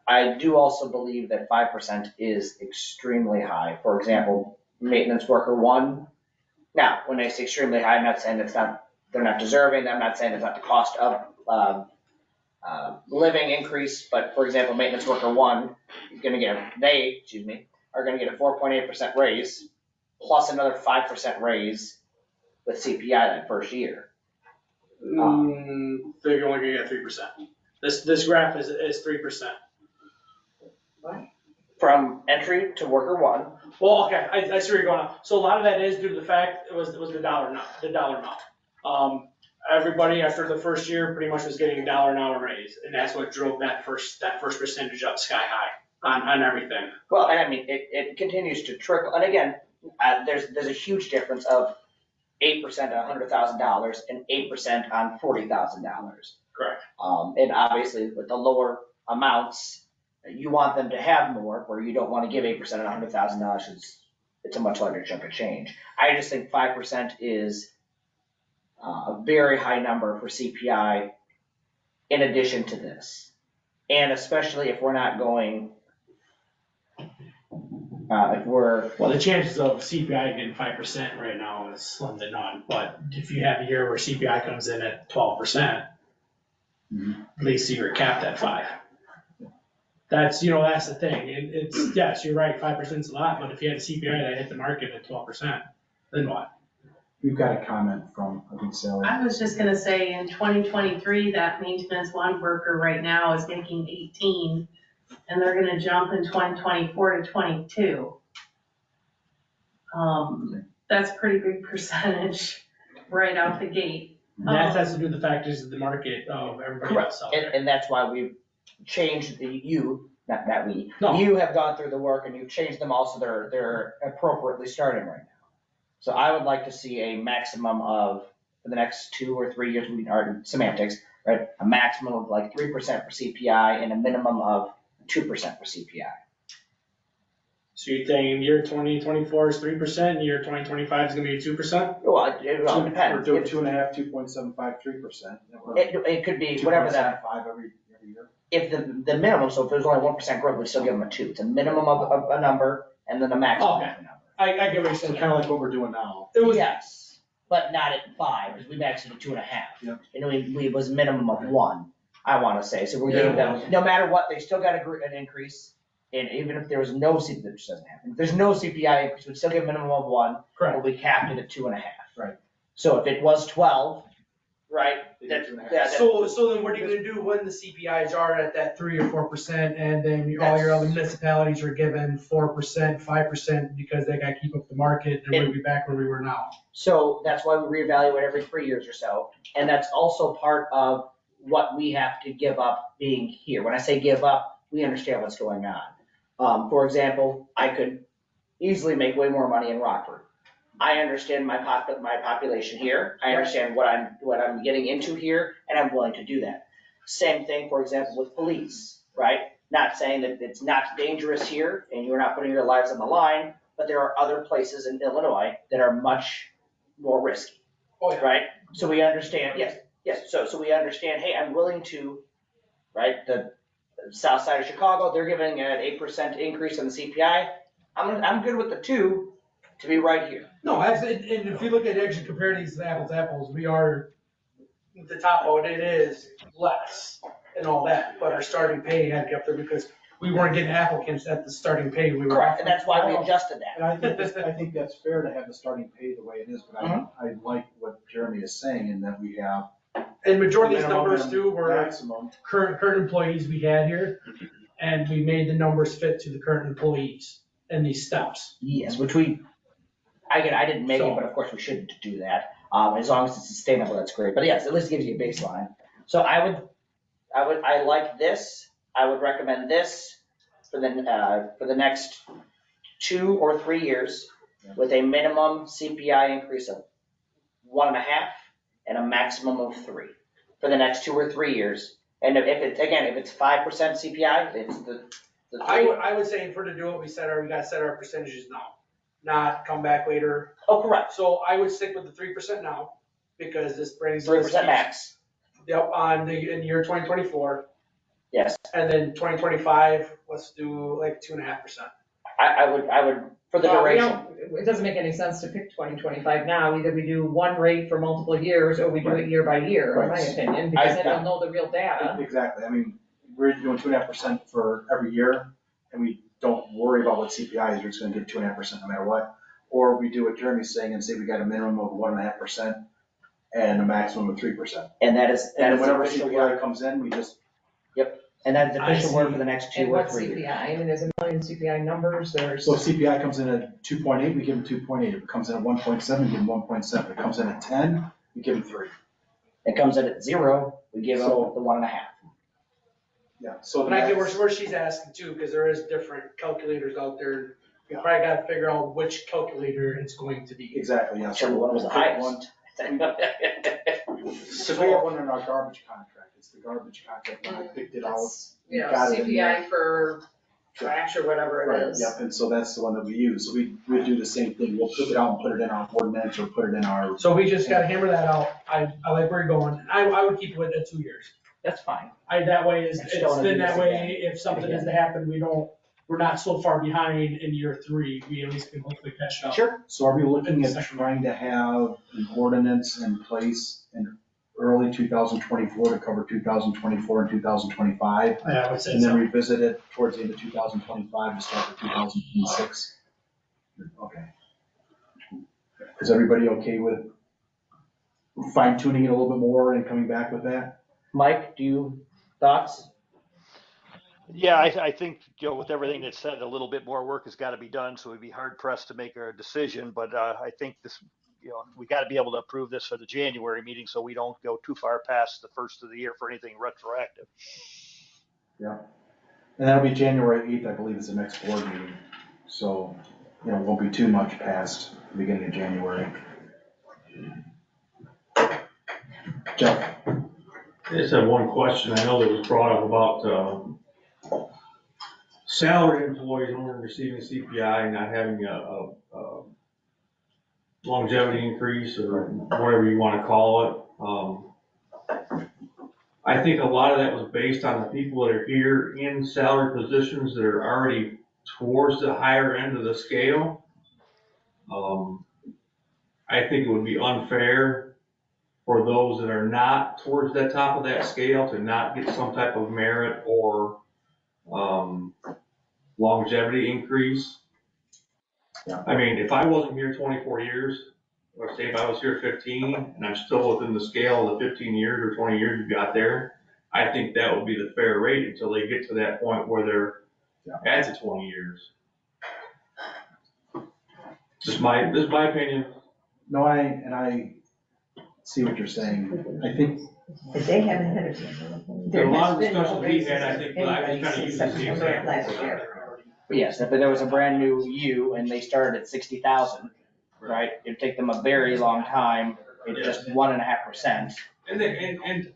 I do also believe that 5% is extremely high. For example, maintenance worker 1. Now, when I say extremely high, I'm not saying they're not deserving. I'm not saying it's not the cost of living increase. But for example, maintenance worker 1 is going to get are going to get a 4.8% raise plus another 5% raise with CPI that first year. They're only gonna get 3%. This graph is 3%. From entry to worker one. Well, okay, I see where you're going now. So a lot of that is due to the fact it was the dollar amount. Everybody after the first year pretty much was getting a $1 an hour raise, and that's what drove that first percentage up sky high on everything. Well, and I mean, it continues to trickle, and again, there's a huge difference of 8% on $100,000 and 8% on $40,000. Correct. And obviously with the lower amounts, you want them to have more, where you don't want to give 8% on $100,000 because it's a much larger chunk of change. I just think 5% is a very high number for CPI in addition to this. And especially if we're not going, Well, the chances of CPI getting 5% right now is slim to none, but if you have a year where CPI comes in at 12%, at least you're capped at 5. That's the thing. It's, yes, you're right, 5% is a lot, but if you had a CPI that hit the market at 12%, then what? We've got a comment from, I think, Sally. I was just gonna say, in 2023, that maintenance one worker right now is making 18, and they're gonna jump in 2024 to 22. That's a pretty big percentage right out the gate. That has to do with the factors of the market of everybody else out there. and that's why we've changed you No. have gone through the work and you've changed them all so they're appropriately starting right now. So I would like to see a maximum of, for the next 2 or 3 years, we are semantics, right? A maximum of like 3% for CPI and a minimum of 2% for CPI. So you're saying year 2024 is 3%, year 2025 is gonna be 2%? Well, it all depends. We're doing 2.5, 2.75, 3%. It could be whatever that, 2.75 every year. if the minimum, so if there's only 1% growth, we still give them a 2. It's a minimum of a number and then a maximum of a number. I get what you're So saying. kind of like what we're doing now. Yes, but not at 5, because we maxed it at 2.5. Yep. And we was minimum of 1, I wanna say, so we're giving them, no matter what, they still got an increase. And even if there was no CPI, which doesn't happen, if there's no CPI increase, we'd still give a minimum of 1, Correct. but we capped it at 2.5. Right. So if it was 12, right, So then what are you gonna do when the CPIs are at that 3 or 4%, and then all your other municipalities are given 4%, 5%, because they gotta keep up the market, and we'll be back where we were now? So that's why we reevaluate every 3 years or so, and that's also part of what we have to give up being here. When I say give up, we understand what's going on. For example, I could easily make way more money in Rockford. I understand my population here, I understand what I'm getting into here, and I'm willing to do that. Same thing, for example, with police, right? Not saying that it's not dangerous here, and you're not putting your lives on the line, but there are other places in Illinois that are much more risky, right? So we understand, yes, so we understand, hey, I'm willing to, right, the south side of Chicago, they're giving an 8% increase on the CPI. I'm good with the 2 to be right here. No, and if you look at actually compare these apples to apples, we are, the top of it is less and all that, but our starting pay had to get up there because we weren't getting applicants at the starting pay we were. Correct, and that's why we adjusted that. And I think that's fair to have the starting pay the way it is, but I like what Jeremy is saying in that we have. And majority of these minimum numbers and too were maximum. current employees we had here, and we made the numbers fit to the current employees and these steps. Yes, which I didn't make it, but of course we shouldn't do that. As long as it's sustainable, that's great. But yes, at least it gives you a baseline. So I like this. I would recommend this for the next 2 or 3 years with a minimum CPI increase of 1.5 and a maximum of 3 for the next 2 or 3 years. And if it's 5% CPI, it's the 3. I would say for to do it, we gotta set our percentages now, not come back later. Oh, correct. So I would stick with the 3% now, because this brings. 3% max. Yep, in year 2024. Yes. And then 2025, let's do like 2.5%. I would, for the duration. It doesn't make any sense to pick 2025 now. Either we do one rate for multiple years or we do it year by year, in my opinion, because then you'll know the real data. Exactly. I mean, we're doing 2.5% for every year, and we don't worry about what CPI is. We're just gonna get 2.5% no matter what. Or we do what Jeremy's saying and say we got a minimum of 1.5%, and a maximum of 3%. And that is And the whenever official CPI word. comes in, we just, And that's the I official word see. for the next 2 And or what's 3 years. CPI? I mean, there's a million CPI numbers, there's. so if CPI comes in at 2.8, we give them 2.8. If it comes in at 1.7, we give them 1.7. If it comes in at 10, we give them 3. It comes in at 0, we give them So- the 1.5. Yeah, so the But I get max- where she's asking too, because there is different calculators out there. You probably gotta figure out which calculator it's going to be. Exactly, yeah. Whichever one was the highest. So we have one in our garbage contract. It's the garbage contract. When I picked it out. You know, got it in there. CPI for trash or whatever it Right, is. yep, and so that's the one that we use. So we do the same thing. We'll pick it out and put it in our ordinance or put it in our. So we just gotta hammer that out. I like where you're going. I would keep it at 2 years. That's fine. That way is, I just don't it's wanna then do that this way, if something is to happen, we're not so far behind in year 3. We at least can hopefully catch up. Sure. So are we looking at trying to have an ordinance in place in early 2024 to cover 2024 and 2025? I would say And then so. revisit it towards the end of 2025 to start with 2026? Okay. Is everybody okay with fine tuning it a little bit more and coming back with that? Mike, do you, thoughts? Yeah, I think, with everything that's said, a little bit more work has got to be done, so we'd be hard pressed to make a decision. But I think this, we got to be able to approve this for the January meeting, so we don't go too far past the first of the year for anything retroactive. Yeah. And that'll be January 8th, I believe, is the next board meeting. So, it won't be too much past the beginning of January. Jeff? I just have one question. I know that was brought up about salary employees only receiving CPI and not having a longevity increase or whatever you want to call it. I think a lot of that was based on the people that are here in salary positions that are already towards the higher end of the scale. I think it would be unfair for those that are not towards that top of that scale to not get some type of merit or longevity increase. Yeah. I mean, if I wasn't here 24 years, or say if I was here 15 and I'm still within the scale of the 15 years or 20 years you got there, I think that would be the fair rate until they get to that point where they're at the 20 years. This is my opinion. No, I see what you're saying. I think. But they haven't had There are a lot of discussions we had, I think, but I was kind of using the September of last example. year. Yes, if there was a brand new U and they started at 60,000, right? It'd take them a very long time, it's just 1.5%. And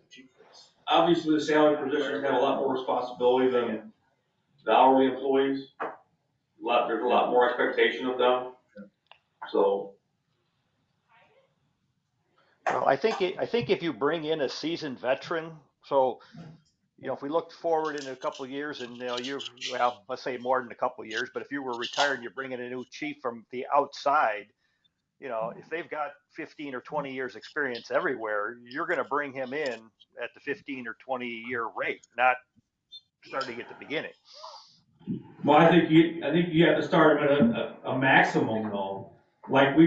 obviously the salary positions have a lot more responsibility than the hourly employees. There's a lot more expectation of them. So. Well, I think if you bring in a seasoned veteran, so, if we look forward in a couple of years and, let's say more than a couple of years, but if you were retired and you're bringing a new chief from the outside, if they've got 15 or 20 years experience everywhere, you're going to bring him in at the 15 or 20 year rate, not starting at the beginning. Well, I think you have to start them at a maximum though. Like we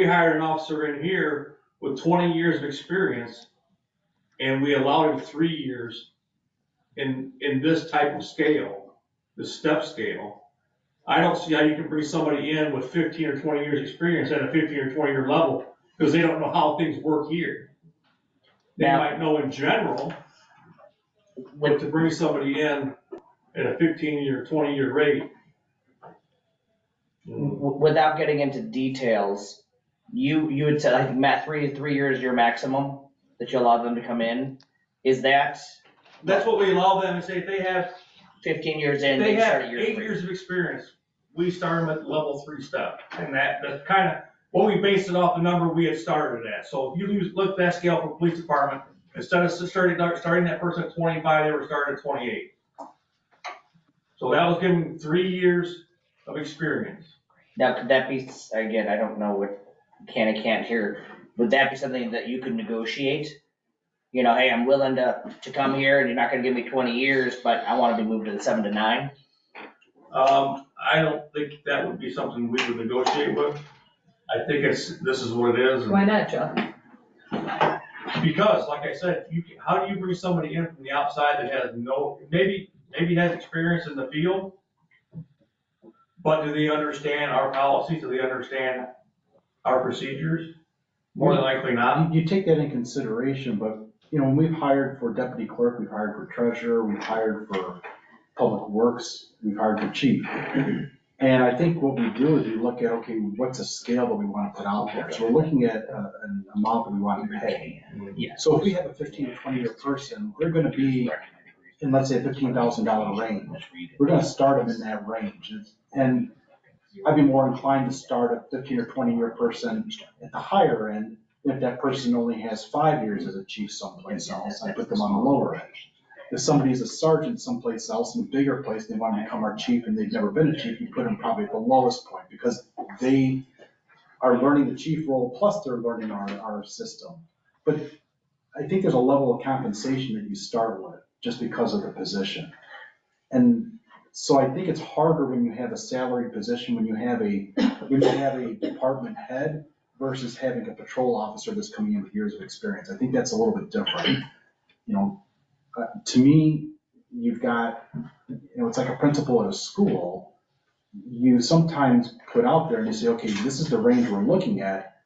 hired an officer in here with 20 years of experience and we allowed him 3 years in this type of scale, the step scale. I don't see how you can bring somebody in with 15 or 20 years experience at a 15 or 20 year level because they don't know how things work here. They might know in general, but to bring somebody in at a 15 or 20 year rate. Without getting into details, you had said, I think, Matt, 3 years your maximum that you allow them to come in. Is that? That's what we allow them to say. If they have 15 years in, they have start at year 8 3. years of experience, we start them at level 3 step. And that's kind of what we based it off the number we had started at. So if you look at that scale for police department, instead of starting that person at 25, they were starting at 28. So that was giving 3 years of experience. Now, could that be, again, I don't know what can and can't hear, would that be something that you could negotiate? Hey, I'm willing to come here and you're not gonna give me 20 years, but I wanna be moved to the 7 to 9? I don't think that would be something we would negotiate with. I think this is what it is. Why not, Jeff? Because, like I said, how do you bring somebody in from the outside that has maybe has experience in the field, but do they understand our policies? Do they understand our procedures? More than likely not. You take that in consideration, but, when we've hired for deputy clerk, we've hired for treasurer, we've hired for public works, we've hired for chief. And I think what we do is we look at, okay, what's a scale that we want to put out there? So we're looking at an amount that we want to pay. So if we have a 15 to 20 year person, they're going to be in, let's say, a $15,000 range. We're going to start them in that range. And I'd be more inclined to start a 15 or 20 year person at the higher end. If that person only has 5 years as a chief someplace else, I put them on the lower end. If somebody's a sergeant someplace else in a bigger place, they want to become our chief and they've never been a chief, you put them probably at the lowest point because they are learning the chief role plus they're learning our system. But I think there's a level of compensation that you start with just because of the position. And so I think it's harder when you have a salary position, when you have a department head versus having a patrol officer that's coming in with years of experience. I think that's a little bit different. To me, you've got, it's like a principal at a school. You sometimes put out there and you say, okay, this is the range we're looking at,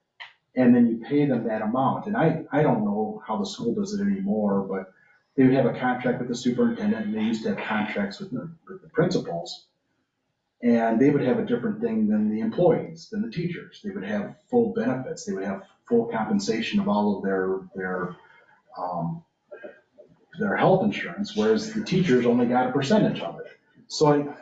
and then you pay them that amount. And I don't know how the school does it anymore, but they would have a contract with the superintendent, and they used to have contracts with the principals. And they would have a different thing than the employees, than the teachers. They would have full benefits. They would have full compensation of all of their health insurance, whereas the teachers only got a percentage of it. So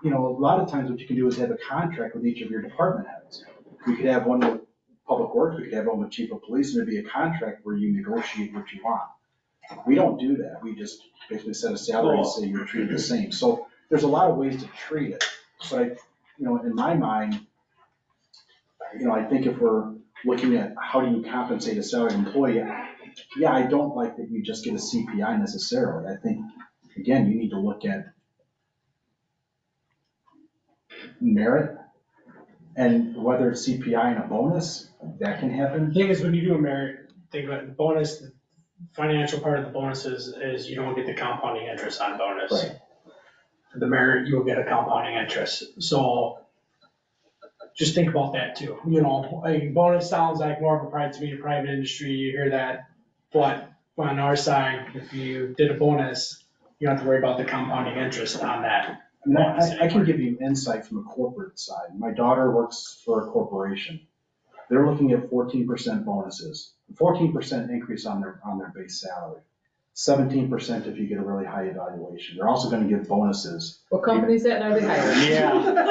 a lot of times what you can do is have a contract with each of your department heads. We could have one with public works, we could have one with chief of police, and it'd be a contract where you negotiate what you want. We don't do that. We just basically set a salary and say you're treated the same. So there's a lot of ways to treat it. But in my mind, I think if we're looking at how do you compensate a salaried employee, yeah, I don't like that you just get a CPI necessarily. I think, again, you need to look at merit and whether it's CPI and a bonus, that can happen. The thing is, when you do a merit, think about it, the bonus, the financial part of the bonus is you don't get the compounding interest on bonus. Right. The merit, you'll get a compounding interest. So just think about that too. A bonus sounds like more of a private industry, you hear that. But on our side, if you did a bonus, you don't have to worry about the compounding interest on that. I can give you insight from a corporate side. My daughter works for a corporation. They're looking at 14% bonuses, 14% increase on their base salary, 17% if you get a really high evaluation. They're also going to give bonuses. What company is that, and are they hiring? Yeah.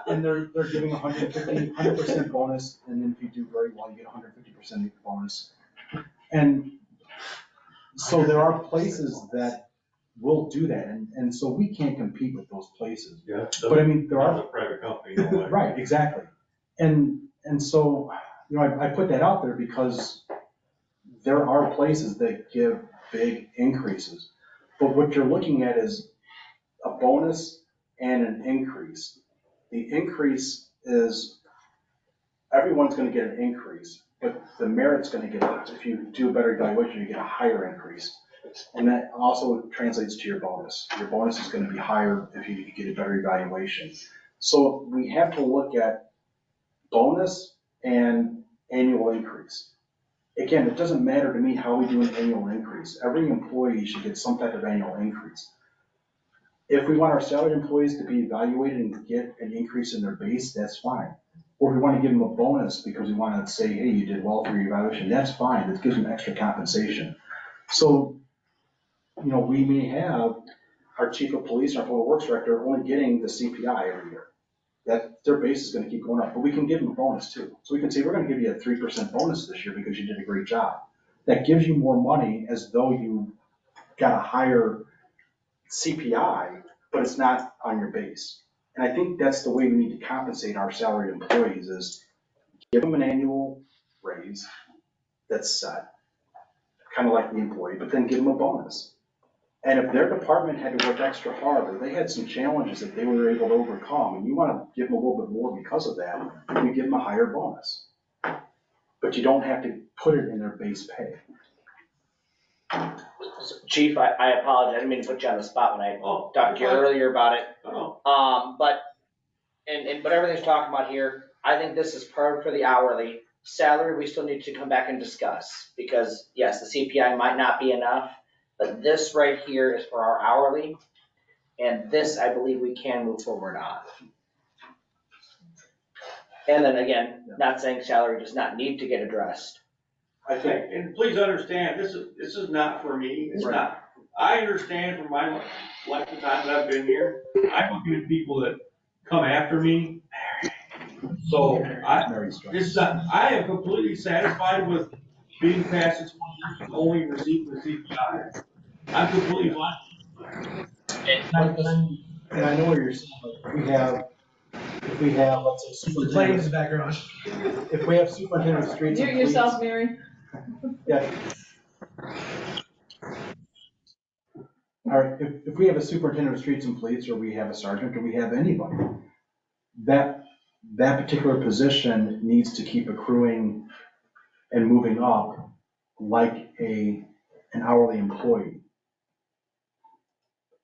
And they're giving 100% bonus, and then if you do very well, you get 150% bonus. And so there are places that will do that, and so we can't compete with those places. Yeah. But I mean, there are a private company. No way. right, exactly. And so, I put that out there because there are places that give big increases. But what you're looking at is a bonus and an increase. The increase is, everyone's gonna get an increase, but the merit's gonna get, if you do a better evaluation, you get a higher increase. And that also translates to your bonus. Your bonus is gonna be higher if you get a better evaluation. So we have to look at bonus and annual increase. Again, it doesn't matter to me how we do an annual increase. Every employee should get some type of annual increase. If we want our salaried employees to be evaluated and get an increase in their base, that's fine. Or if we want to give them a bonus because we want to say, hey, you did well for your evaluation, that's fine. It gives them extra compensation. So, we may have our chief of police, our public works director only getting the CPI every year. That their base is going to keep going up, but we can give them a bonus too. So we can say, we're going to give you a 3% bonus this year because you did a great job. That gives you more money as though you got a higher CPI, but it's not on your base. And I think that's the way we need to compensate our salaried employees is give them an annual raise that's set, kind of like the employee, but then give them a bonus. And if their department had to work extra hard, or they had some challenges that they were able to overcome, and you want to give them a little bit more because of that, you give them a higher bonus. but you don't have to put it in their base pay. Chief, I apologize, I didn't mean to put you on the spot when I Oh, talked to you earlier about it. Oh, But everything's talking about here, I think this is perfect for the hourly. Salary, we still need to come back and discuss, because yes, the CPI might not be enough, but this right here is for our hourly. And this, I believe we can move forward on. And then again, not saying salary does not need to get addressed. I think, and please understand, this is not for me, it's not, I understand from my lifetime that I've been here, I'm looking at people that come after me. So I am completely satisfied with being past the 20 years and only receiving the CPI. I'm completely fine. And I know what you're saying, but if we have, let's say, Playing in the superintendent, background. if we have superintendent of streets and Mute police. yourself, Mary. Yeah. All right, if we have a superintendent of streets and police, or we have a sergeant, or we have anybody, that particular position needs to keep accruing and moving up like an hourly employee.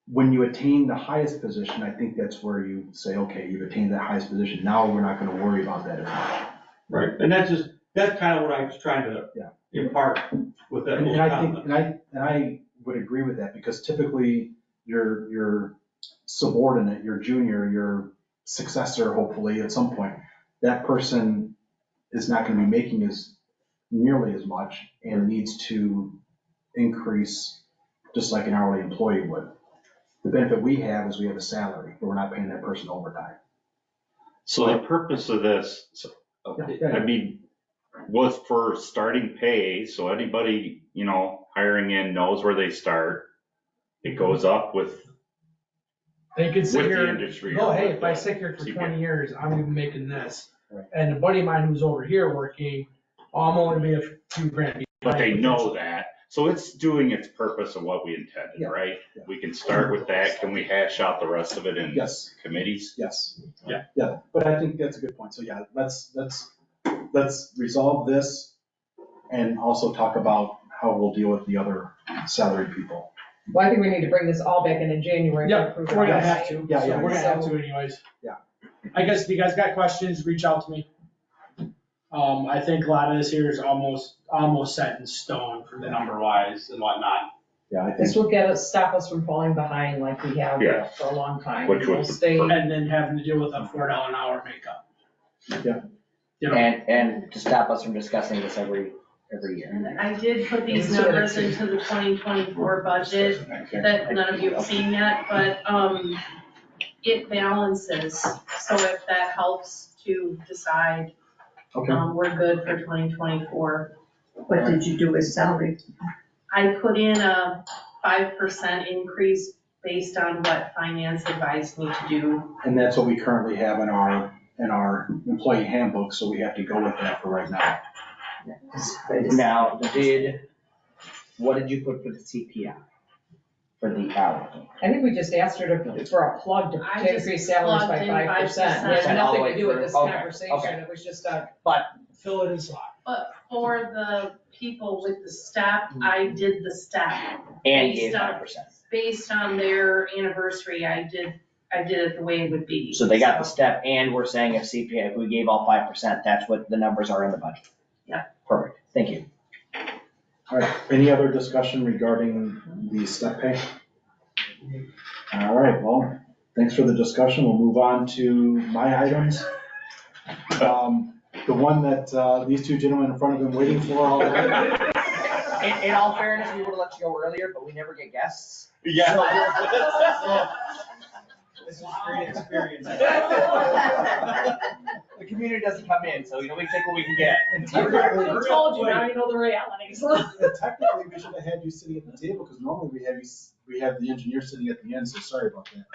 When you attain the highest position, I think that's where you say, okay, you've attained that highest position, now we're not gonna worry about that as much. Right, and that's kind of what I was trying to impart with that. And I think, and I would agree with that, because typically your subordinate, your junior, your successor, hopefully at some point, that person is not gonna be making nearly as much and needs to increase just like an hourly employee would. The benefit we have is we have a salary, but we're not paying that person overtime. So the purpose of this, I mean, was for starting pay, so anybody, hiring in knows where they start. It goes up with They could sit the here, industry. go, or hey, with if I the sit here for CPI. 20 years, I'm gonna be making this. Right. And a buddy of mine who's over here working, I'm only be a few grand. But they know that, so it's doing its purpose of what we intended, Yeah. right? Yeah. We can start with that. Can we hash out the rest of it in Yes. committees? Yes. Yeah. But I think that's a good point. So yeah, let's resolve this and also talk about how we'll deal with the other salary people. Well, I think we need to bring this all back in January. Yeah, approve we're it. gonna have to. Yeah, So yeah. we're gonna have to anyways. Yeah. I guess if you guys got questions, reach out to me. I think a lot of this here is almost set in stone for the number wise and whatnot. Yeah, I This think, will stop us from falling behind like we have Yeah. for a long time. Which We'll was the stay. And then having to deal with a $4 an hour makeup. Yeah. You know, And to stop us from discussing this every year. And I did put these numbers into the 2024 budget that none of you have seen yet, but it balances. So if that helps to decide, okay. we're good for 2024. What did you do with salary? I put in a 5% increase based on what finance advised me to do. And that's what we currently have in our employee handbook, so we have to go with that for right now. Now, what did you put for the CPI? For the hourly? I think we just asked her for a plug to I just increase salaries by plugged in 5%. It has 5%. All the nothing way to do with through. this Okay, conversation. okay. It was just fill it in slot. But for the people with the step, I did the step. And gave Based on- 5%. Based on their anniversary, I did it the way it would be. So they got the step, and we're saying if CPI, if we gave all 5%, that's what the numbers are in the budget. Yeah. Perfect, thank you. All right, any other discussion regarding the step pay? All right, well, thanks for the discussion. We'll move on to my items. The one that these two gentlemen in front of them waiting for all day. In all fairness, we would've let you go earlier, but we never get guests. Yeah. This is a great experience. The community doesn't come in, so we take what we can get. I told you, now you know the realities. Technically, we should have had you sitting at the table, because normally we have the engineer sitting at the end, so sorry about that.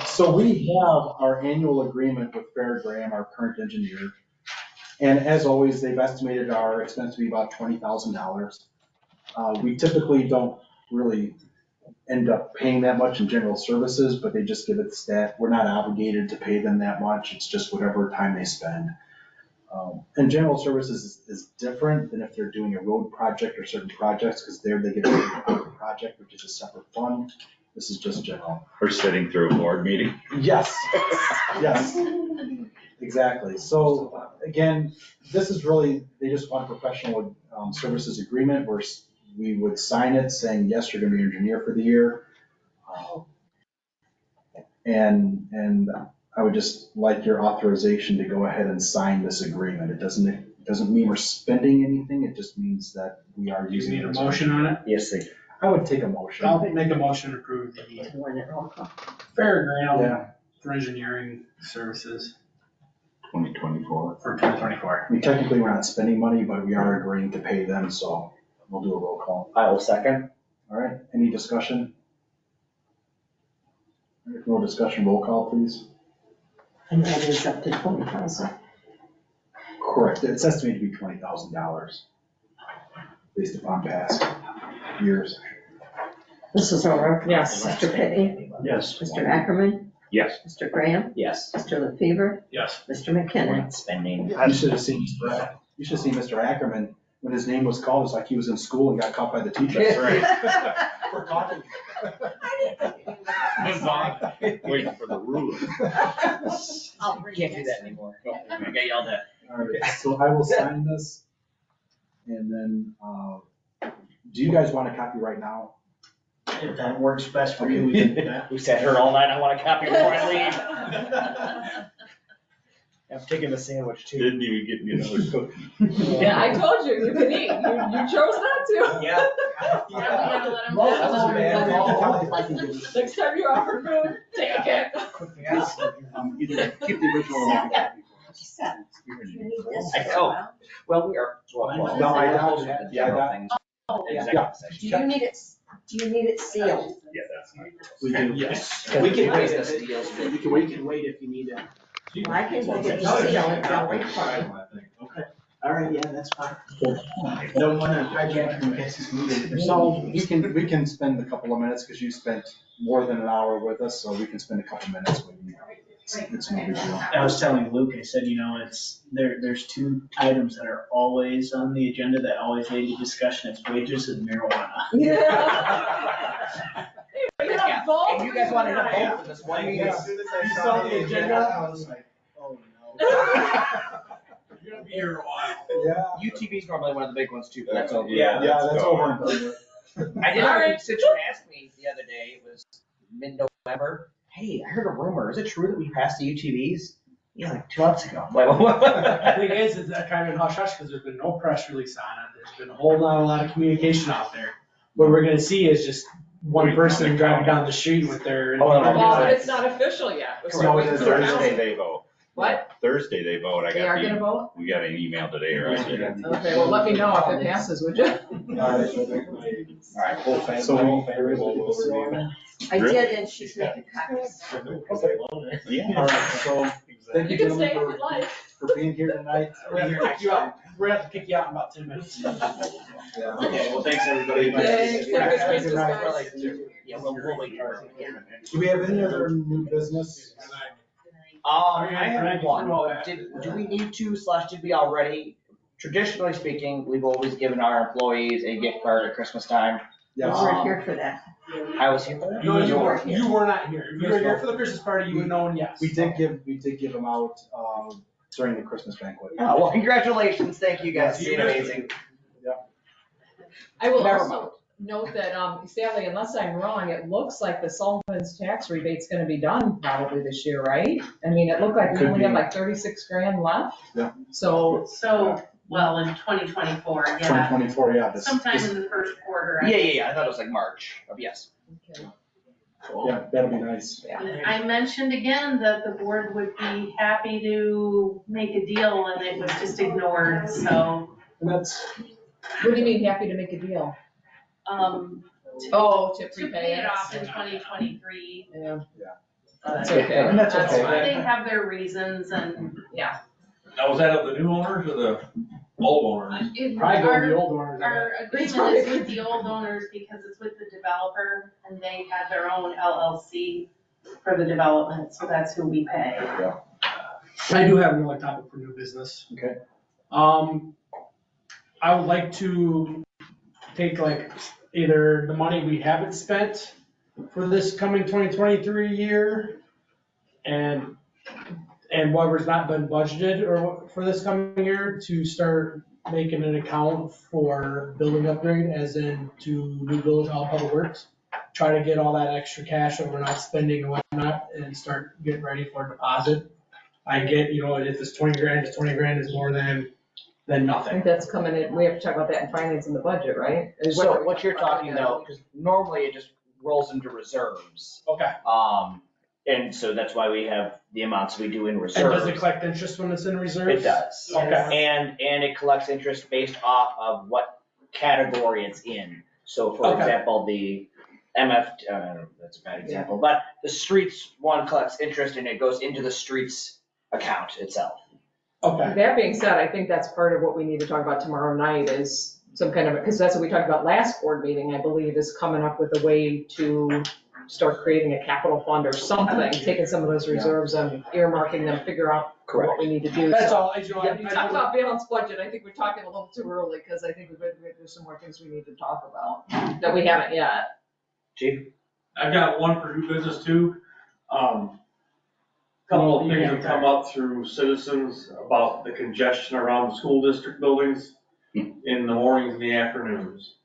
So we have our annual agreement with Fairgram, our current engineer. And as always, they've estimated our expense to be about $20,000. We typically don't really end up paying that much in general services, but they just give it the stat. We're not obligated to pay them that much. It's just whatever time they spend. And general services is different than if they're doing a road project or certain projects, because there they get a project, which is a separate fund. This is just general. We're sitting through a board meeting. Yes, yes, exactly. So again, this is really, they just want a professional services agreement where we would sign it saying, yes, you're gonna be engineer for the year. And I would just like your authorization to go ahead and sign this agreement. It doesn't mean we're spending anything, it just means that we are Do you using. need a motion on it? Yes, they. I would take a motion. I'll make a motion to approve the fair grant Yeah, for engineering services 2024. for 2024. I mean, technically, we're not spending money, but we are agreeing to pay them, so we'll do a roll call. I will second. All right, any discussion? If no discussion, roll call, please. And that is up to 20,000. Correct, it's estimated to be $20,000 based upon past years. Mrs. O'Rourke? Yes. Mr. Petty? Yes. Mr. Ackerman? Yes. Mr. Graham? Yes. Mr. LaFever? Yes. Mr. McKinnon? Spending. You should have seen Mr. Ackerman, when his name was called, it's like he was in school and got caught by the teacher. For talking. Waiting for the rules. Can't do that anymore. I got yelled at. All right, so I will sign this. And then, do you guys want a copy right now? If that works best for you, we can do that. We sat here all night, I want a copy before I leave. I'm taking a sandwich too. Didn't even get me another cookie. Yeah, I told you, you can eat. You chose not to. Yeah. Yeah, we gotta let 'em Well, have that's one. bad. If I can give you- Next time you're offered food, take it. Either keep the original or make a copy for us. You need this I for a know. while. Well, we are. No, I got it. Yeah, I got it. Executive session. Do you need it sealed? Yeah, that's nice. We do. Yes. We can wait this deals. We can wait if you need it. Well, I can look at the seal and I'll wait for it. Okay. All right, yeah, that's fine. Don't want to hijack from Betsy's meeting. So we can spend a couple of minutes, because you spent more than an hour with us, so we can spend a couple minutes with you. It's no big deal. I was telling Luke, I said, there's two items that are always on the agenda that always lead to discussion, it's wages and marijuana. Yeah. Yeah, both And you guys wanted to tonight. vote for this one meeting. As soon as I saw the agenda, I was like, oh no. You're gonna be here a while. Yeah. UTV's normally one of the big ones too, but that's over. Yeah, that's over. I did All have a right. constituent ask me the other day, it was mid-November, hey, I heard a rumor, is it true that we passed the UTVs? Yeah, like 2 months ago. I'm like, what? The thing is that kind of in hush hush, because there's been no press release on it, there's been a whole lot of communication out there. What we're gonna see is just one person driving down the street with their. Oh, no, no. Well, but it's not official yet. We're still waiting for the Thursday council. they vote. What? Thursday they vote. They are gonna vote? We got an email today, right? Okay, well, let me know if it passes, would you? All right, full favor. So I did, and she's making copies. Yeah. All right, so thank you You can gentlemen stay if you'd like. for being here tonight. We're gonna kick you out, we're gonna have to kick you out in about 10 minutes. Yeah. Okay, well, thanks, everybody. Thanks. Merry Christmas, guys. Yeah, we'll wait. Do we have any other new business? I have one. Do we need to / did we already? Traditionally speaking, we've always given our employees a gift card at Christmas time. You Yes. weren't here for that. I was here for that. No, you weren't here. You were not here. If you were here for the Christmas party, you would know, yes. We did give them out during the Christmas banquet. Oh, well, congratulations. Thank you guys. It's amazing. I will Never also note that, Sally, unless I'm wrong, it looks like the Sullivan's tax rebate's gonna be done probably this year, right? I mean, it looked like we Could only have be. like 36 grand left. Yeah. So, So, well, in 2024, yeah, 2024, yeah. sometime in the first quarter. Yeah. I thought it was like March. Yes. okay. Yeah, that'll be nice. I mentioned again that the board would be happy to make a deal and it was just ignored, so, And that's, What do you mean, happy to make a deal? Oh, to to prepay pay it? it off in 2023. Yeah. Yeah. That's okay. And that's That's okay. why they have their reasons and. Yeah. Now, was that of the new owners or the old owners? Probably go with the old owners. Our agreement is with the old owners because it's with the developer and they had their own LLC for the development, so that's who we pay. I do have another topic for new business. Okay. I would like to take like either the money we haven't spent for this coming 2023 year and whatever's not been budgeted or for this coming year to start making an account for building upgrade, as in to new village hall public works. Try to get all that extra cash that we're not spending and whatnot and start getting ready for deposit. I get, if it's 20 grand, it's 20 grand is more than I nothing. think that's coming in, we have to talk about that in finance in the budget, right? So what you're talking though, because normally it just rolls into reserves. Okay. And so that's why we have the amounts we do in And reserves. does it collect interest when it's in reserves? It does. Okay. And it collects interest based off of what category it's in. So for Okay. example, the that's a bad example, but the streets one collects interest and it goes into the streets account itself. Okay. That being said, I think that's part of what we need to talk about tomorrow night is some kind of, because that's what we talked about last board meeting, I believe, is coming up with a way to start creating a capital fund or something, taking some of those reserves and earmarking them, figure out what we need to do. That's So, all, yeah, you talk about balanced budget, I think we're talking a little too early, because I think there's some more things we need to talk about that we haven't yet. Chief? I've got one for new business too. Couple of things have come up through citizens about the congestion around the school district buildings in the mornings and the afternoons.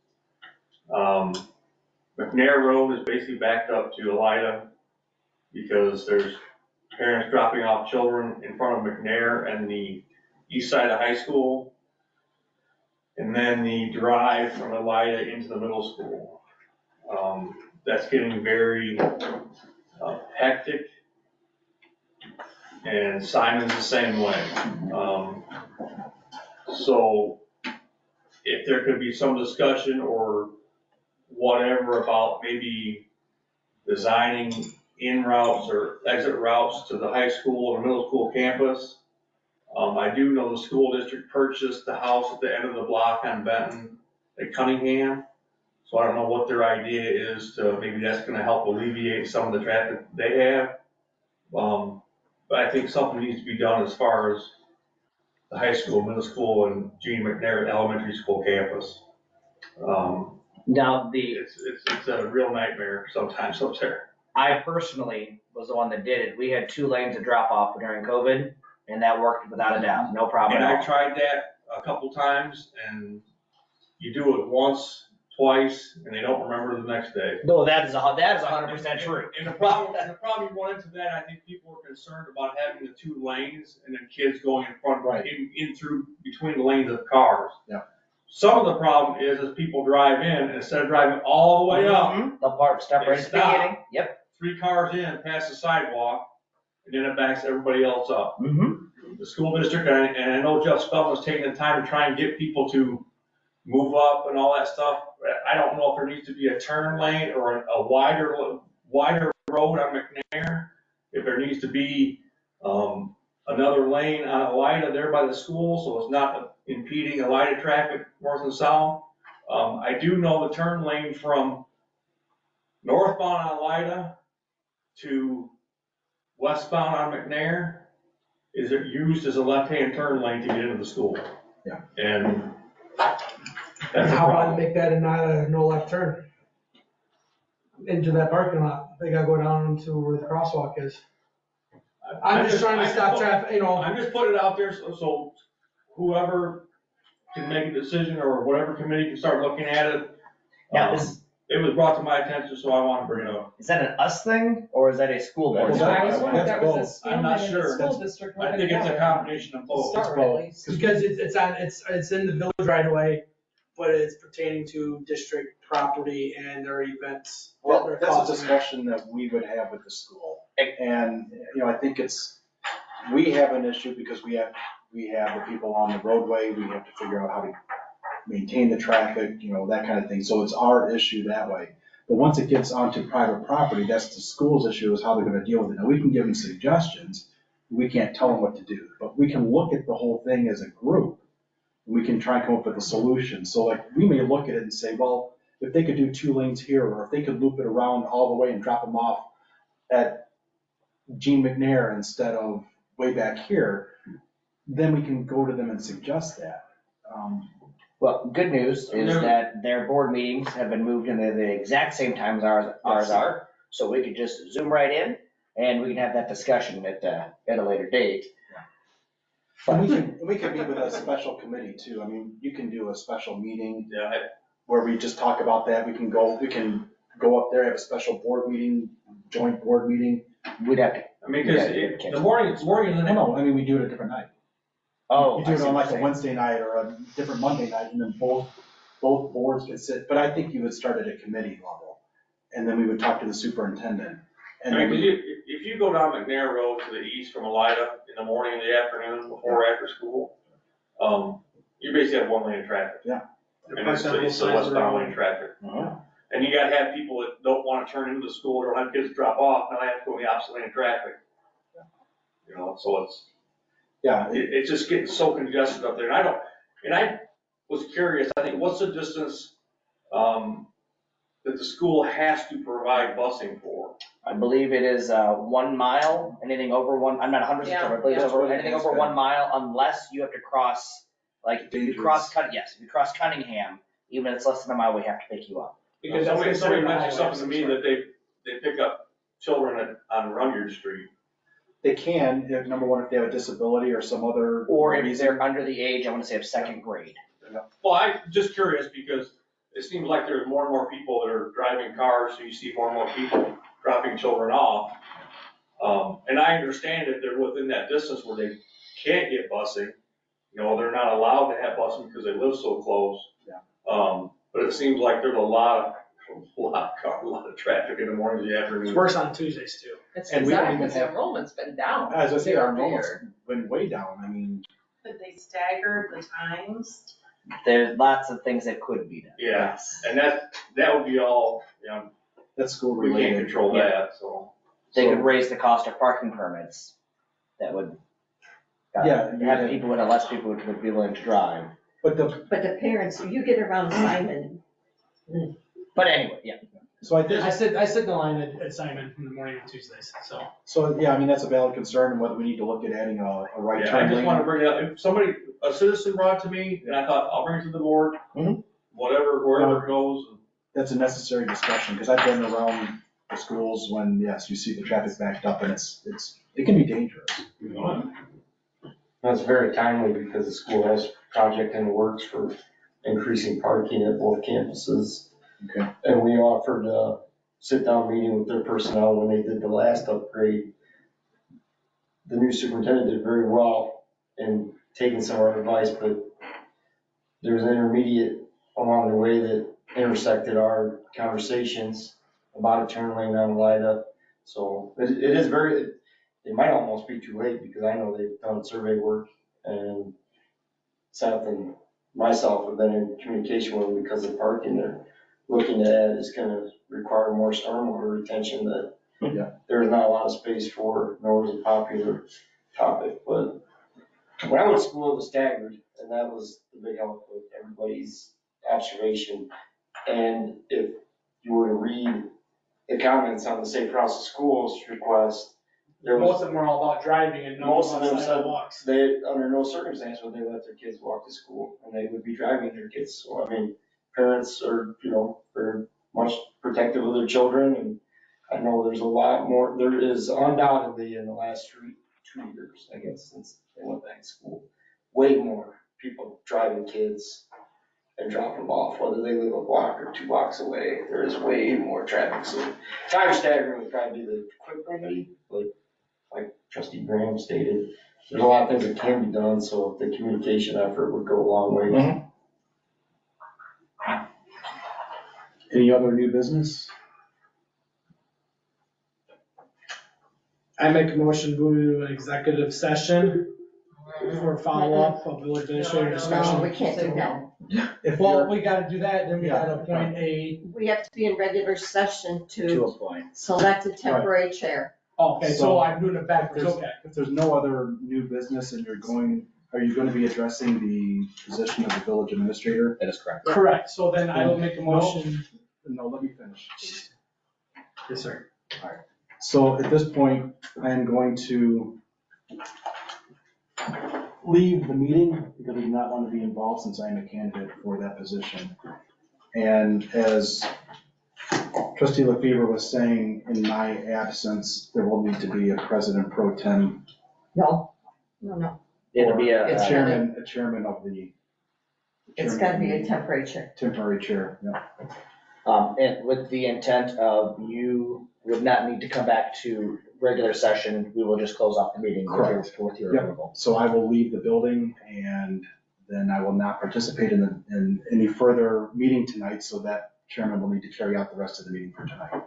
McNair Road is basically backed up to Elida because there's parents dropping off children in front of McNair and the east side of high school. And then the drive from Elida into the middle school. That's getting very hectic. And Simon's the same way. So if there could be some discussion or whatever about maybe designing in routes or exit routes to the high school or middle school campus. I do know the school district purchased the house at the end of the block on Benton at Cunningham. So I don't know what their idea is to, maybe that's gonna help alleviate some of the traffic they have. But I think something needs to be done as far as the high school, middle school, and Gene McNair Elementary School campus. Now It's a real nightmare sometimes up there. I personally was the one that did it. We had 2 lanes of drop off during COVID and that worked without a doubt, no problem And at all. I tried that a couple times and you do it once, twice, and they don't remember the next day. No, that is 100% true. And the problem you run into that, I think people were concerned about having the 2 lanes and then kids going in front, in through between the lanes of cars. Yeah. Some of the problem is people drive in and instead of driving all the way up, they'll stop right at the beginning. Yep. 3 cars in, past the sidewalk, and then it backs everybody else up. The school district, and I know Jeff Spelman was taking the time to try and get people to move up and all that stuff. I don't know if there needs to be a turn lane or a wider road on McNair. If there needs to be another lane on Elida there by the school, so it's not impeding Elida traffic north and south. I do know the turn lane from northbound on Elida to westbound on McNair is used as a left-hand turn lane to get into the school. Yeah. And that's a How about problem. make that a no left turn? Into that parking lot, they gotta go down to where the crosswalk is. I'm just trying to stop traffic, I'm just putting it out there so whoever can make a decision or whatever committee can start looking at it. Now, It was brought to my attention, so I want to bring it up. is that an us thing or is that a school board? I always wondered if that was a school I'm not and in sure. the school district. I think it's a combination of both. Start at least. Because it's in the village right away, but it's pertaining to district property and their events. Well, that are that's a causing- discussion that we would have with the school. And, I think we have an issue because we have the people on the roadway, we have to figure out how to maintain the traffic, that kind of thing. So it's our issue that way. But once it gets onto private property, that's the school's issue, is how they're gonna deal with it. Now, we can give them suggestions, we can't tell them what to do, but we can look at the whole thing as a group. We can try and come up with a solution. So like, we may look at it and say, well, if they could do 2 lanes here, or if they could loop it around all the way and drop them off at Gene McNair instead of way back here, then we can go to them and suggest that. Well, good news is that their board meetings have been moved into the exact same time as ours are. So we could just zoom right in and we can have that discussion at a later date. And we can meet with a special committee too. I mean, you can do a special meeting where we just talk about that. We can go up there, have a special board meeting, joint board meeting. We'd have to. I mean, because the morning, No, I mean, we do it a different night. Oh. You do it on like a Wednesday night or a different Monday night, and then both boards can sit. But I think you would start at a committee level, and then we would talk to the superintendent. And I then mean, if you go down McNair Road to the east from Elida in the morning and the afternoon, before or after school, you basically have one lane of traffic. Yeah. And it's the westbound lane traffic. And you gotta have people that don't wanna turn into the school, or don't have kids drop off, and I have to go in the opposite lane of traffic. You know, so it's just getting so congested up there, and I was curious, I think, what's the distance, that the school has to provide busing for? I believe it is 1 mile, anything over one, I'm not 100% sure, I believe it's over, anything over 1 mile, unless you have to cross, like, if you cross Cunningham, even if it's less than a mile, we have to pick you up. Because somebody mentioned something to me that they pick up children on Runyard Street. they can, if, number one, if they have a disability or some other. Or if they're under the age, I want to say of second grade. Well, I'm just curious because it seems like there's more and more people that are driving cars, so you see more and more people dropping children off. And I understand if they're within that distance where they can't get busing, you know, they're not allowed to have busing because they live so close. Yeah. But it seems like there's a lot of traffic in the mornings and the afternoons. It's worse on Tuesdays too. It's And we don't exactly, even because the have- enrollment's been down. As I say, our year over enrollment's year. been way down. I mean, Could they stagger the times? There's lots of things that could be done. Yeah, and that would be all, you know, that's school we related. can't control that, so. They could raise the cost of parking permits. That would. Have people, less people would be willing to drive. But the parents, you get around Simon. But anyway, yeah. So I think. I sit in the line at Simon in the morning on Tuesdays, so. So, yeah, I mean, that's a valid concern, and whether we need to look at adding a right Yeah, I turn just lane. want to bring it up. If a citizen brought it to me, and I thought, I'll bring it to the board, whatever, wherever it goes. That's a necessary discussion, because I've been around the schools when, yes, you see the traffic backed up, and it can be dangerous. That's very timely because the school has a project in the works for increasing parking at both campuses. Okay. And we offered a sit-down meeting with their personnel when they did the last upgrade. The new superintendent did very well in taking some of our advice, but there was an intermediate along the way that intersected our conversations about a turn lane on Elida. So it is it might almost be too late because I know they've done survey work and Seth and myself have been in communication with them because the parking they're looking to add is gonna require more stormwater retention that there's not a lot of space for, nor is a popular topic. But when I went to school, it was staggered, and that was the big help with everybody's observation. And if you were to read the comments on the Safe Routes to Schools request, Most of them are all about driving and no most of them said sidewalks. they, under no circumstance would they let their kids walk to school, and they would be driving their kids. So, I mean, parents are, very much protective of their children, and I know there's a lot more, there is undoubtedly in the last 2 years, I guess, since they went back to school, way more people driving kids and dropping them off, whether they live a block or 2 blocks away. There is way more traffic. So time staggering would probably be the quick remedy, but like Trustee Graham stated, there's a lot of things that can be done, so the communication effort would go a long way. Any other new business? I make a motion to move to an executive session for follow-up of village administrator discussion. No, we can't do that. Well, we gotta do that, then we gotta appoint We have to be in regular session To to a point. select a temporary chair. Okay, so I'm doing it backwards, okay. If there's no other new business and are you going to be addressing the position of the village administrator? That is correct. Correct, so then I will make a motion. No, let me finish, please. Yes, sir. So at this point, I am going to leave the meeting because I do not want to be involved since I am a candidate for that position. And as Trustee LaFever was saying, in my absence, there will need to be a president pro tem. No. It'll be a chairman of the. It's gotta be a temporary chair. Temporary chair, yeah. And with the intent of you would not need to come back to regular session, we will just close off the meeting with your Yep. approval. So I will leave the building and then I will not participate in any further meeting tonight, so that chairman will need to carry out the rest of the meeting for tonight.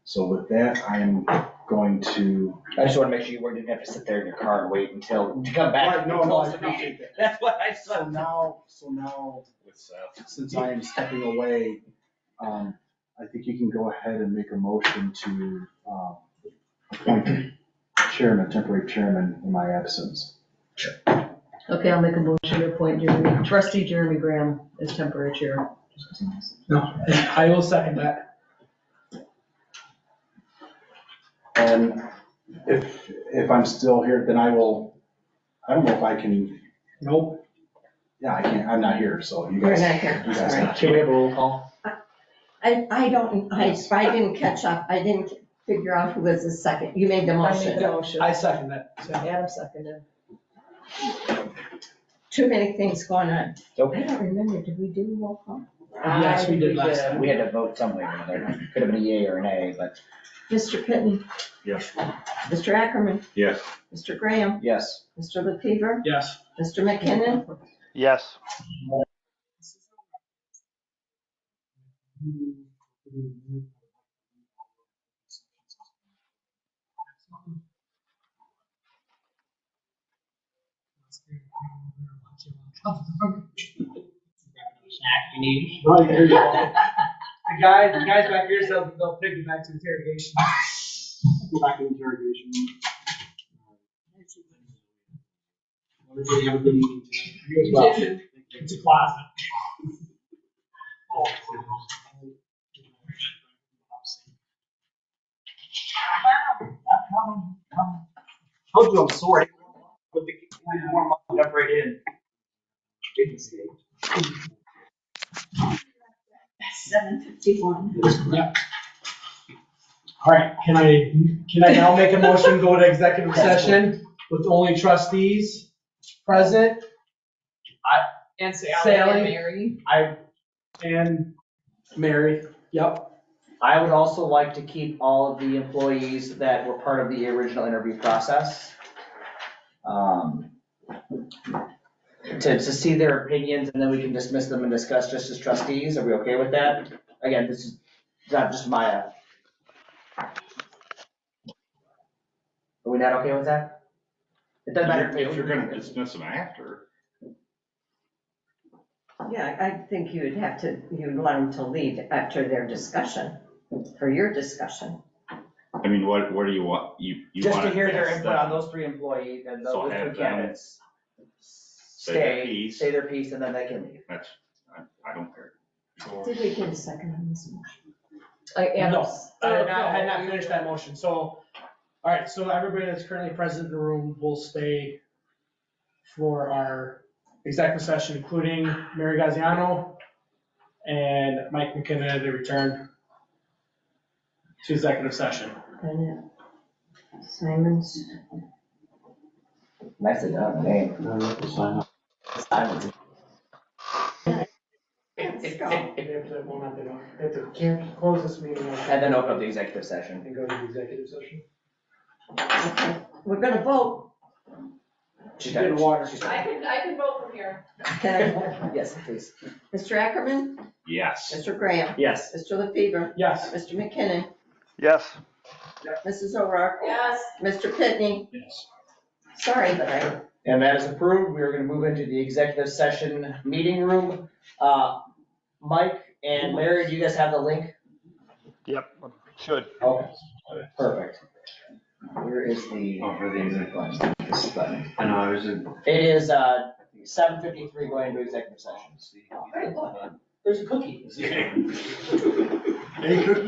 So with that, I am going to. I just want to make sure you didn't have to sit there in your car and wait until to come back. Right, no, I appreciate that. That's what I saw. So now, since I am stepping away, I think you can go ahead and make a motion to appoint chairman, temporary chairman in my absence. Okay, I'll make a motion to appoint Trustee Jeremy Graham as temporary chair. No, I will second that. And if I'm still here, then I don't know if I can. Nope. Yeah, I can't, I'm not here, so you guys. You're not here. You guys Sorry. can. Can we have a roll call? I didn't catch up. I didn't figure out who was the second. You made the I made the motion. motion. I second that. Adam seconded. Too many things going on. Okay. I don't remember, did we do roll call? Yes, we did last time. We had to vote some way or another. Could have been a yay or an A, but Mr. Pitney, Yes. Mr. Ackerman, Yes. Mr. Graham, yes. Mr. LaFever, Yes. Mr. McKinnon, Yes. The guys back here, so they'll take you back to interrogation. Go back to interrogation. Everybody have a good evening tonight. You as well. It's a closet. Told you I'm sorry. Put the warm up, jump right in. 7:51. Yep. All right, can I now make a motion, go to executive session with only trustees present? And Sally. and Mary. And Mary, yep. I would also like to keep all of the employees that were part of the original interview process. To see their opinions, and then we can dismiss them and discuss just as trustees. Are we okay with that? Again, this is not just Maya. Are we not okay with that? It doesn't matter If you're gonna dismiss them after. Yeah, I think you'd let them to leave after their discussion, for your discussion. I mean, what do you want? You Just want to hear their ask input them. on those three employees and So those have three them candidates. say their piece. Say their piece, and then they can leave. That's, I don't care. Did we get a second on this motion? No, I had not finished that motion, so, all right, so everybody that's currently present in the room will stay for our executive session, including Mary Gaziano and Mike McKinnon to return to executive session. Bennett, Simons. Nicely done, name. Simons. Let's go. They have to close this meeting. And then open up the executive session. And go to the executive session. Okay, we're gonna vote. She's got water. I can vote from here. Okay, Yes, please. Mr. Ackerman, Yes. Mr. Graham, Yes. Mr. LaFever, Yes. Mr. McKinnon, Yes. Mrs. O'Rourke, Yes. Mr. Pitney. Yes. Sorry, but I. And that is approved. We are gonna move into the executive session meeting room. Mike and Larry, do you guys have the link? Yep. Should. Okay, perfect. Where is the? This button. I know, I was in. It is 7:53 going into executive session. There's a cookie. Hey, cookie.